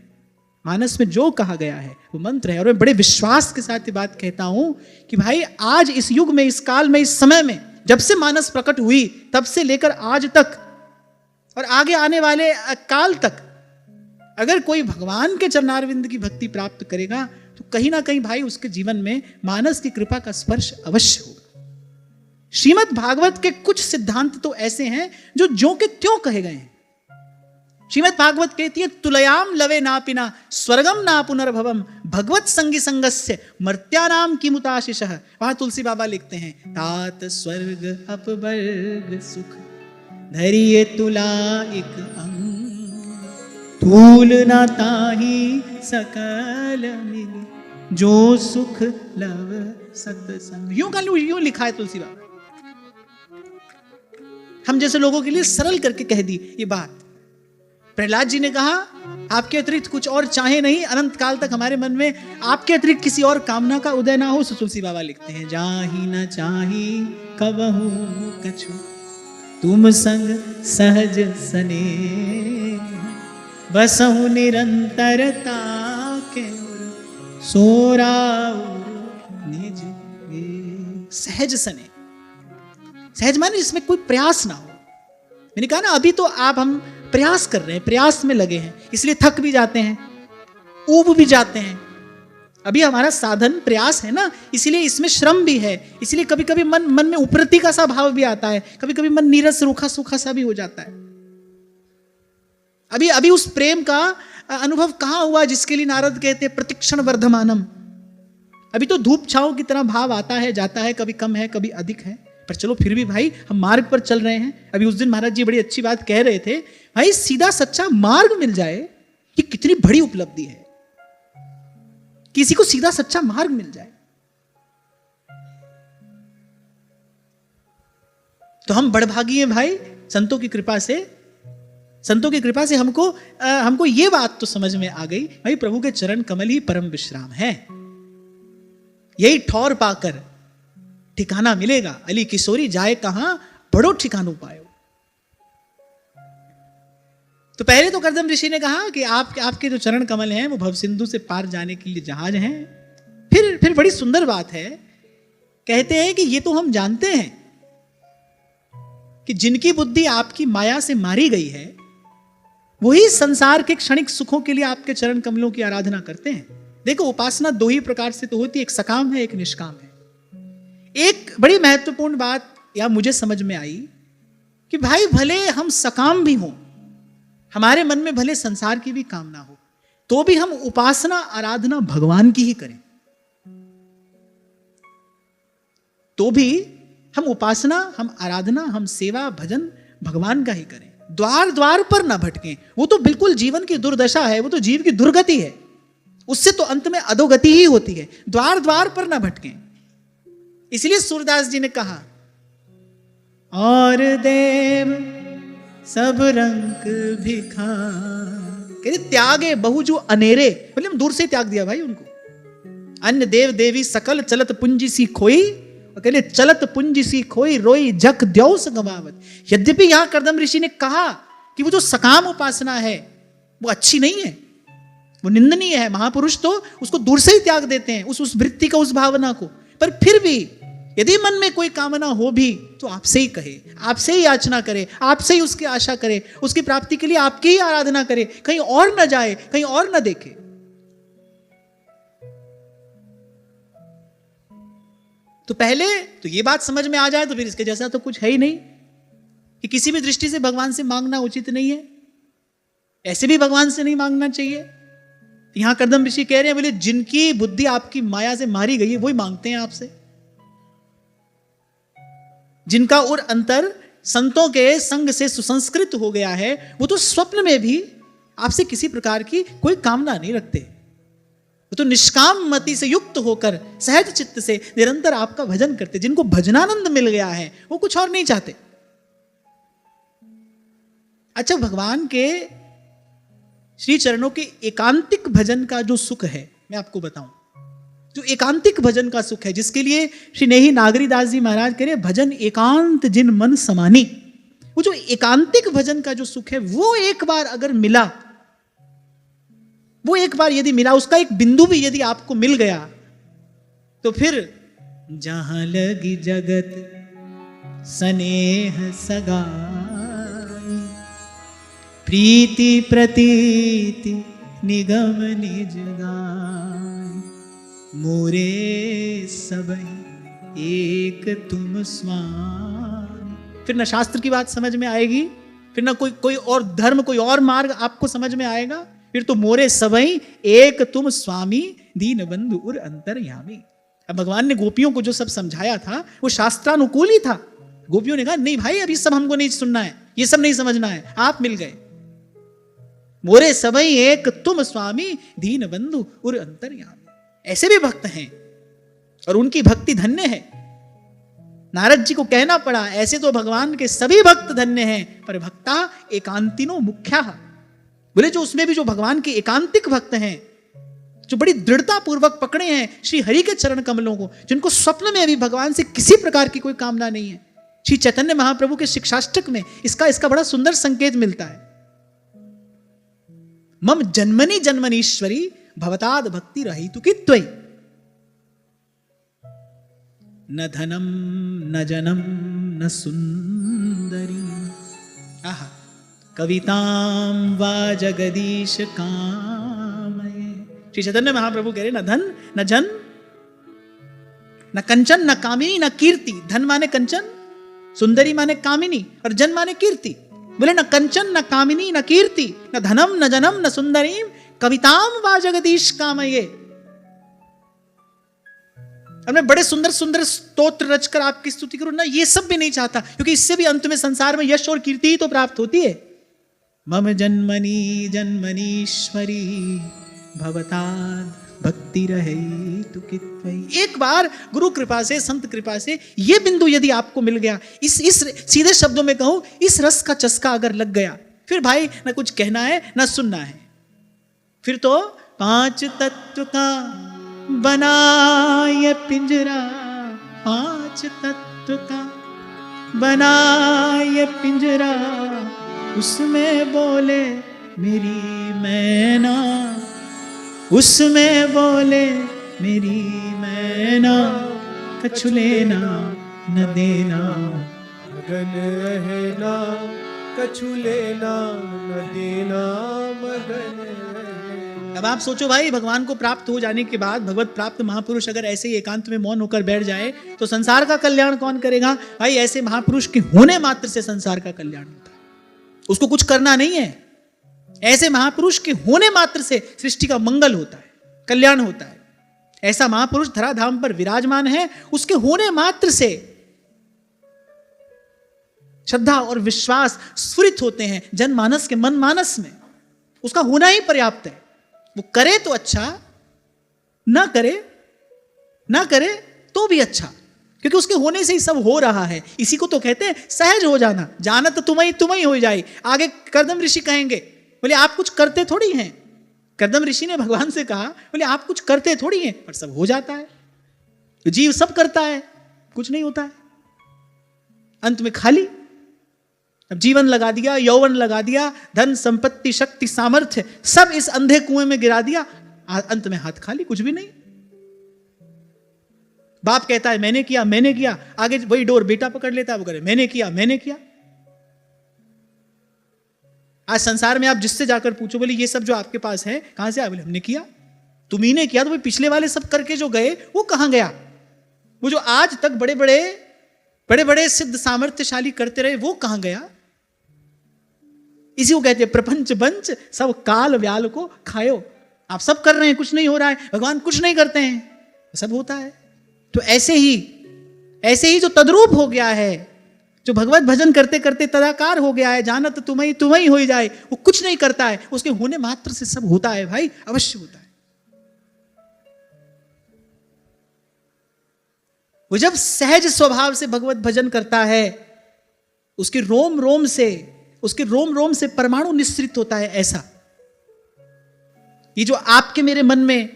मानस में जो कहा गया है वो मंत्र है। और मैं बड़े विश्वास के साथ ये बात कहता हूं कि भाई आज इस युग में, इस काल में, इस समय में, जब से मानस प्रकट हुई तब से लेकर आज तक और आगे आने वाले काल तक, अगर कोई भगवान के चरणारविंद की भक्ति प्राप्त करेगा तो कहीं ना कहीं भाई उसके जीवन में मानस की कृपा का स्पर्श अवश्य होगा। श्रीमद् भागवत के कुछ सिद्धांत तो ऐसे हैं जो ज्यों के त्यों कहे गए हैं। श्रीमद् भागवत कहती है तुलयाम लवे नापिना स्वर्गम ना पुनर्भवम भगवत संगी संगस्य मर्त्यानाम किमुताशिषः। वहां तुलसी बाबा लिखते हैं तात स्वर्ग अपवर्ग सुख धरिये तुला एक अंग। तूल ना ताही सकल मिले, जो सुख लव सत्संग। यूं लिखा है तुलसी बाबा। हम जैसे लोगों के लिए सरल करके कह दी ये बात। प्रहलाद जी ने कहा आपके अतिरिक्त कुछ और चाहे नहीं, अनंत काल तक हमारे मन में आपके अतिरिक्त किसी और कामना का उदय ना हो। तुलसी बाबा लिखते हैं जाहि न चाही कबहू कछु, तुम संग सहज सने, बसहु निरंतरता के सोराउ निज वे। सहज सने, सहज माने जिसमें कोई प्रयास ना हो। मैंने कहा ना अभी तो हम प्रयास कर रहे हैं, प्रयास में लगे हैं, इसलिए थक भी जाते हैं, ऊब भी जाते हैं। अभी हमारा साधन प्रयास है ना, इसलिए इसमें श्रम भी है, इसलिए कभी कभी मन में उपरति का सा भाव भी आता है, कभी कभी मन नीरस रूखा सूखा सा भी हो जाता है। अभी उस प्रेम का अनुभव कहां हुआ जिसके लिए नारद कहते हैं प्रतिक्षण वर्धमानम। अभी तो धूप छांव की तरह भाव आता है जाता है, कभी कम है कभी अधिक है, पर चलो फिर भी भाई हम मार्ग पर चल रहे हैं। अभी उस दिन महाराज जी बड़ी अच्छी बात कह रहे थे, भाई सीधा सच्चा मार्ग मिल जाए कि कितनी बड़ी उपलब्धि है, किसी को सीधा सच्चा मार्ग मिल जाए तो हम बड़भागी हैं भाई। संतों की कृपा से हमको ये बात तो समझ में आ गई, भाई प्रभु के चरण कमल ही परम विश्राम है। यही ठौर पाकर ठिकाना मिलेगा, अली किशोरी जाए कहां बड़ो ठिकानो पायो। तो पहले तो कर्दम ऋषि ने कहा कि आपके जो चरण कमल हैं वो भव सिंधु से पार जाने के लिए जहाज हैं। फिर बड़ी सुंदर बात है, कहते हैं कि ये तो हम जानते हैं कि जिनकी बुद्धि आपकी माया से मारी गई है वही संसार के क्षणिक सुखों के लिए आपके चरण कमलों की आराधना करते हैं। देखो उपासना दो ही प्रकार से तो होती है, एक सकाम है एक निष्काम है। एक बड़ी महत्वपूर्ण बात या मुझे समझ में आई कि भाई भले हम सकाम भी हों, हमारे मन में भले संसार की भी कामना हो, तो भी हम उपासना आराधना भगवान की ही करें। तो भी हम उपासना, हम आराधना, हम सेवा भजन भगवान का ही करें। द्वार द्वार पर ना भटकें, वो तो बिल्कुल जीवन की दुर्दशा है, वो तो जीव की दुर्गति है, उससे तो अंत में अधोगति ही होती है। द्वार द्वार पर ना भटकें। इसलिए सूरदास जी ने कहा और देव सब रंग भिखार, कहते त्यागे बहु जो अनेरे, मतलब हम दूर से त्याग दिया भाई उनको। अन्य देव देवी सकल चलत पुंजी सी खोई, और कहते चलत पुंजी सी खोई रोई जग द्योस गवावत। यद्यपि यहां कर्दम ऋषि ने कहा कि वो जो सकाम उपासना है वो अच्छी नहीं है, वो निंदनीय है। महापुरुष तो उसको दूर से ही त्याग देते हैं, उस वृत्ति का, उस भावना को। पर फिर भी यदि मन में कोई कामना हो भी तो आपसे ही कहे, आपसे ही याचना करे, आपसे ही उसकी आशा करे, उसकी प्राप्ति के लिए आपकी ही आराधना करे, कहीं और न जाए, कहीं और न देखे। तो पहले तो ये बात समझ में आ जाए तो फिर इसके जैसा तो कुछ है ही नहीं कि किसी भी दृष्टि से भगवान से मांगना उचित नहीं है, ऐसे भी भगवान से नहीं मांगना चाहिए। यहां कर्दम ऋषि कह रहे हैं बोले जिनकी बुद्धि आपकी माया से मारी गई है वही मांगते हैं आपसे। जिनका और अंतर संतों के संग से सुसंस्कृत हो गया है वो तो स्वप्न में भी आपसे किसी प्रकार की कोई कामना नहीं रखते, वो तो निष्काम मति से युक्त होकर सहज चित्त से निरंतर आपका भजन करते। जिनको भजनानंद मिल गया है वो कुछ और नहीं चाहते। अच्छा, भगवान के श्री चरणों के एकांतिक भजन का जो सुख है मैं आपको बताऊं, जो एकांतिक भजन का सुख है जिसके लिए श्री नेही नागरीदास जी महाराज कह रहे भजन एकांत जिन मन समानी। वो जो एकांतिक भजन का जो सुख है वो एक बार अगर मिला, वो एक बार यदि मिला, उसका एक बिंदु भी यदि आपको मिल गया तो फिर जहां लगी जगत स्नेह सगाई, प्रीति प्रतीति निगम निज गाय, मोरे सबहि एक तुम स्वामी। फिर ना शास्त्र की बात समझ में आएगी, फिर ना कोई और धर्म, कोई और मार्ग आपको समझ में आएगा। फिर तो मोरे सबहि एक तुम स्वामी, दीन बंधु उर अंतर्यामी। अब भगवान ने गोपियों को जो सब समझाया था वो शास्त्रानुकूल ही था। गोपियों ने कहा नहीं भाई अभी सब हमको नहीं सुनना है, ये सब नहीं समझना है, आप मिल गए। मोरे सबई एक तुम स्वामी दीन बंधु उर अंतर्यामी। ऐसे भी भक्त हैं और उनकी भक्ति धन्य है। नारद जी को कहना पड़ा ऐसे तो भगवान के सभी भक्त धन्य हैं, पर भक्ता एकांतिनो मुख्या। बोले जो उसमें भी जो भगवान के एकांतिक भक्त हैं, जो बड़ी दृढ़ता पूर्वक पकड़े हैं श्री हरि के चरण कमलों को, जिनको स्वप्न में अभी भगवान से किसी प्रकार की कोई कामना नहीं है। श्री चैतन्य महाप्रभु के शिक्षाष्टक में इसका बड़ा सुंदर संकेत मिलता है। मम जन्मनि जन्मनीश्वरी भवताद भक्ति रहितु कि त्वयि, न धनम न जनम न सुंदरी आहा कविताम वा जगदीश कामये। श्री चैतन्य महाप्रभु कह रहे न धन न जन न कंचन न कामिनी न कीर्ति। धन माने कंचन, सुंदरी माने कामिनी और जन माने कीर्ति। बोले न कंचन न कामिनी न कीर्ति न धनम न जनम न सुंदरी कविताम वा जगदीश कामये। और मैं बड़े सुंदर सुंदर स्तोत्र रचकर आपकी स्तुति करूं ना, ये सब भी नहीं चाहता, क्योंकि इससे भी अंत में संसार में यश और कीर्ति ही तो प्राप्त होती है। मम जन्मनि जन्मनीश्वरी भवताद भक्ति रहे तु कि त्वयि। एक बार गुरु कृपा से, संत कृपा से ये बिंदु यदि आपको मिल गया, इस सीधे शब्दों में कहूं, इस रस का चस्का अगर लग गया, फिर भाई ना कुछ कहना है ना सुनना है। फिर तो पांच तत्व का बनाए पिंजरा, पांच तत्व का बनाए पिंजरा, उसमें बोले मेरी मैना, उसमें बोले मेरी मैना, कछु लेना न देना मगन रहना, कछु लेना न देना मगन रहना। अब आप सोचो भाई, भगवान को प्राप्त हो जाने के बाद भगवत प्राप्त महापुरुष अगर ऐसे ही एकांत में मौन होकर बैठ जाए तो संसार का कल्याण कौन करेगा? भाई ऐसे महापुरुष के होने मात्र से संसार का कल्याण होता है, उसको कुछ करना नहीं है। ऐसे महापुरुष के होने मात्र से सृष्टि का मंगल होता है, कल्याण होता है। ऐसा महापुरुष धराधाम पर विराजमान है, उसके होने मात्र से श्रद्धा और विश्वास स्फुरित होते हैं जनमानस के मन मानस में। उसका होना ही पर्याप्त है। वो करे तो अच्छा, ना करे तो भी अच्छा, क्योंकि उसके होने से ही सब हो रहा है। इसी को तो कहते हैं सहज हो जाना। जाना तो तुम ही हो जाए। आगे कर्दम ऋषि कहेंगे, बोले आप कुछ करते थोड़ी हैं। कर्दम ऋषि ने भगवान से कहा, बोले आप कुछ करते थोड़ी हैं, पर सब हो जाता है। तो जीव सब करता है, कुछ नहीं होता है, अंत में खाली। अब जीवन लगा दिया, यौवन लगा दिया, धन संपत्ति शक्ति सामर्थ्य सब इस अंधे कुएं में गिरा दिया, अंत में हाथ खाली, कुछ भी नहीं। बाप कहता है मैंने किया, आगे वही डोर बेटा पकड़ लेता है, वो करे मैंने किया। आज संसार में आप जिससे जाकर पूछो, बोले ये सब जो आपके पास है कहां से आया? बोले हमने किया। तुम ही ने किया तो पिछले वाले सब करके जो गए वो कहां गया? वो जो आज तक बड़े बड़े सिद्ध सामर्थ्यशाली करते रहे वो कहां गया? इसी को कहते हैं प्रपंच बंच सब काल व्याल को खायो। आप सब कर रहे हैं, कुछ नहीं हो रहा है, भगवान कुछ नहीं करते हैं, सब होता है। तो ऐसे ही जो तद्रूप हो गया है, जो भगवत भजन करते करते तदाकार हो गया है, जानत तुम्हें हो जाए, वो कुछ नहीं करता है, उसके होने मात्र से सब होता है। भाई अवश्य होता है। वो जब सहज स्वभाव से भगवत भजन करता है, उसके रोम रोम से परमाणु निस्सृत होता है। ऐसा ये जो आपके मेरे मन में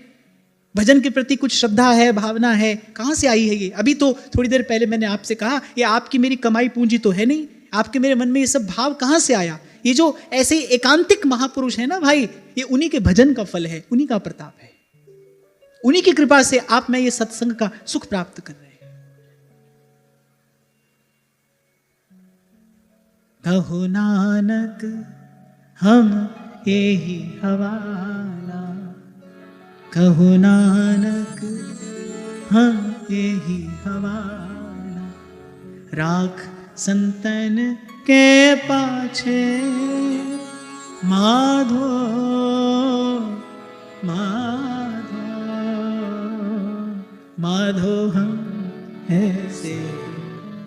भजन के प्रति कुछ श्रद्धा है, भावना है, कहां से आई है ये? अभी तो थोड़ी देर पहले मैंने आपसे कहा, ये आपकी मेरी कमाई पूंजी तो है नहीं। आपके मेरे मन में ये सब भाव कहां से आया? ये जो ऐसे ही एकांतिक महापुरुष है ना भाई, ये उन्हीं के भजन का फल है, उन्हीं का प्रताप है, उन्हीं की कृपा से आप में ये सत्संग का सुख प्राप्त कर रहे हैं। कहो नानक हम यही हवाला, कहो नानक हम यही हवाला, राख संतन के पाछे माधो माधो हम ऐसे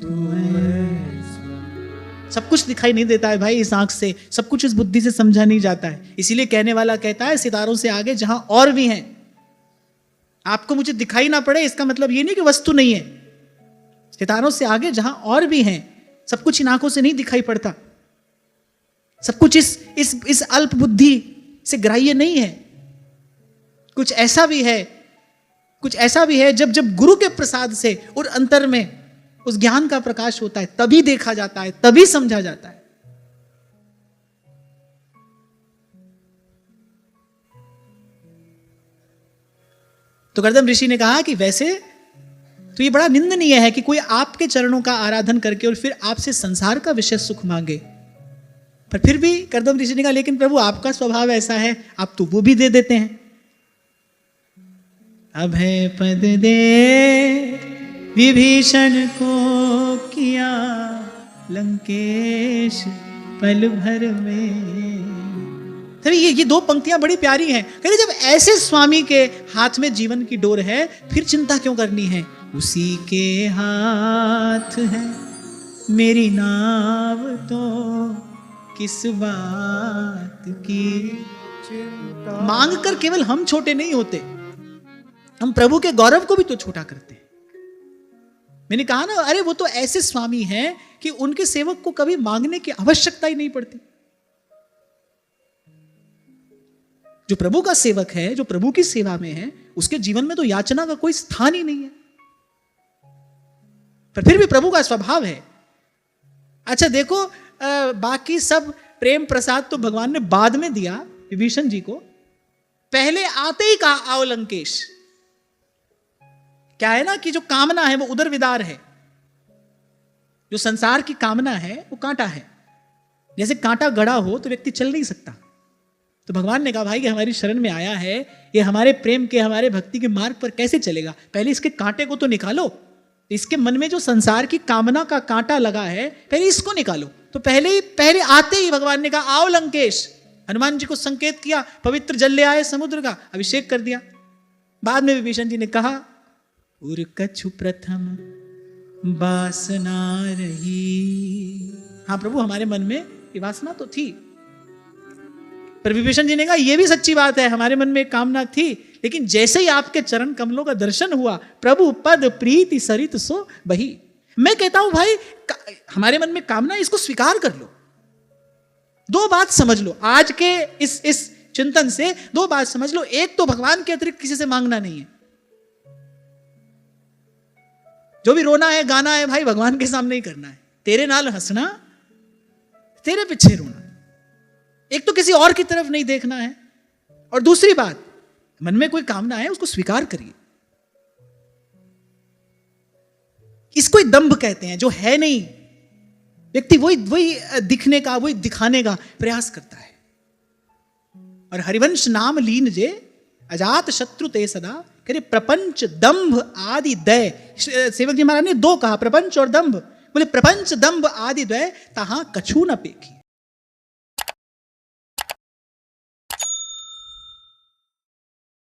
तू ऐसा। सब कुछ दिखाई नहीं देता है भाई इस आंख से, सब कुछ इस बुद्धि से समझा नहीं जाता है। इसीलिए कहने वाला कहता है सितारों से आगे जहां और भी हैं। आपको मुझे दिखाई ना पड़े इसका मतलब ये नहीं कि वस्तु नहीं है। सितारों से आगे जहां और भी हैं, सब कुछ इन आंखों से नहीं दिखाई पड़ता। सब कुछ इस अल्प बुद्धि से ग्राह्य नहीं है। कुछ ऐसा भी है जब जब गुरु के प्रसाद से और अंतर में उस ज्ञान का प्रकाश होता है, तभी देखा जाता है, तभी समझा जाता है। तो गर्दम ऋषि ने कहा कि वैसे तो ये बड़ा निंदनीय है कि कोई आपके चरणों का आराधन करके और फिर आपसे संसार का विषय सुख मांगे। पर फिर भी गर्दम ऋषि ने कहा लेकिन प्रभु आपका स्वभाव ऐसा है, आप तो वो भी दे देते हैं। अभय पद दे विभीषण को किया लंकेश पल भर में। तभी ये दो पंक्तियां बड़ी प्यारी हैं। कहते जब ऐसे स्वामी के हाथ में जीवन की डोर है फिर चिंता क्यों करनी है। उसी के हाथ है मेरी नाव तो किस बात की चिंता। मांग कर केवल हम छोटे नहीं होते, हम प्रभु के गौरव को भी तो छोटा करते हैं। मैंने कहा ना, अरे वो तो ऐसे स्वामी हैं कि उनके सेवक को कभी मांगने की आवश्यकता ही नहीं पड़ती। जो प्रभु का सेवक है, जो प्रभु की सेवा में है, उसके जीवन में तो याचना का कोई स्थान ही नहीं है। पर फिर भी प्रभु का स्वभाव है। अच्छा देखो, बाकी सब प्रेम प्रसाद तो भगवान ने बाद में दिया विभीषण जी को, पहले आते ही कहा आओ लंकेश। क्या है ना कि जो कामना है वो उदर विदार है। जो संसार की कामना है वो कांटा है। जैसे कांटा गड़ा हो तो व्यक्ति चल नहीं सकता। तो भगवान ने कहा भाई कि हमारी शरण में आया है, ये हमारे प्रेम के, हमारे भक्ति के मार्ग पर कैसे चलेगा, पहले इसके कांटे को तो निकालो। इसके मन में जो संसार की कामना का कांटा लगा है पहले इसको निकालो। तो पहले आते ही भगवान ने कहा आओ लंकेश। हनुमान जी को संकेत किया, पवित्र जल ले आए समुद्र का, अभिषेक कर दिया। बाद में विभीषण जी ने कहा उर कछु प्रथम वासना रही। हाँ प्रभु, हमारे मन में ये वासना तो थी। पर विभीषण जी ने कहा यह भी सच्ची बात है, हमारे मन में एक कामना थी, लेकिन जैसे ही आपके चरण कमलों का दर्शन हुआ, प्रभु पद प्रीति सरित सो बही। मैं कहता हूं भाई, हमारे मन में कामना, इसको स्वीकार कर लो। दो बात समझ लो आज के इस चिंतन से, दो बात समझ लो। एक तो भगवान के अतिरिक्त किसी से मांगना नहीं है। जो भी रोना है, गाना है, भाई भगवान के सामने ही करना है। तेरे नाल हंसना, तेरे पीछे रोना। एक तो किसी और की तरफ नहीं देखना है, और दूसरी बात, मन में कोई कामना है उसको स्वीकार करिए। इसको ही दंभ कहते हैं, जो है नहीं। व्यक्ति वही दिखने का, वही दिखाने का प्रयास करता है। और हरिवंश नाम लीन जे अजात शत्रु ते सदा, करे प्रपंच दंभ आदि दय। सेवक जी महाराज ने दो कहा, प्रपंच और दंभ। बोले प्रपंच दंभ आदि दय तहां कछु न पेखी।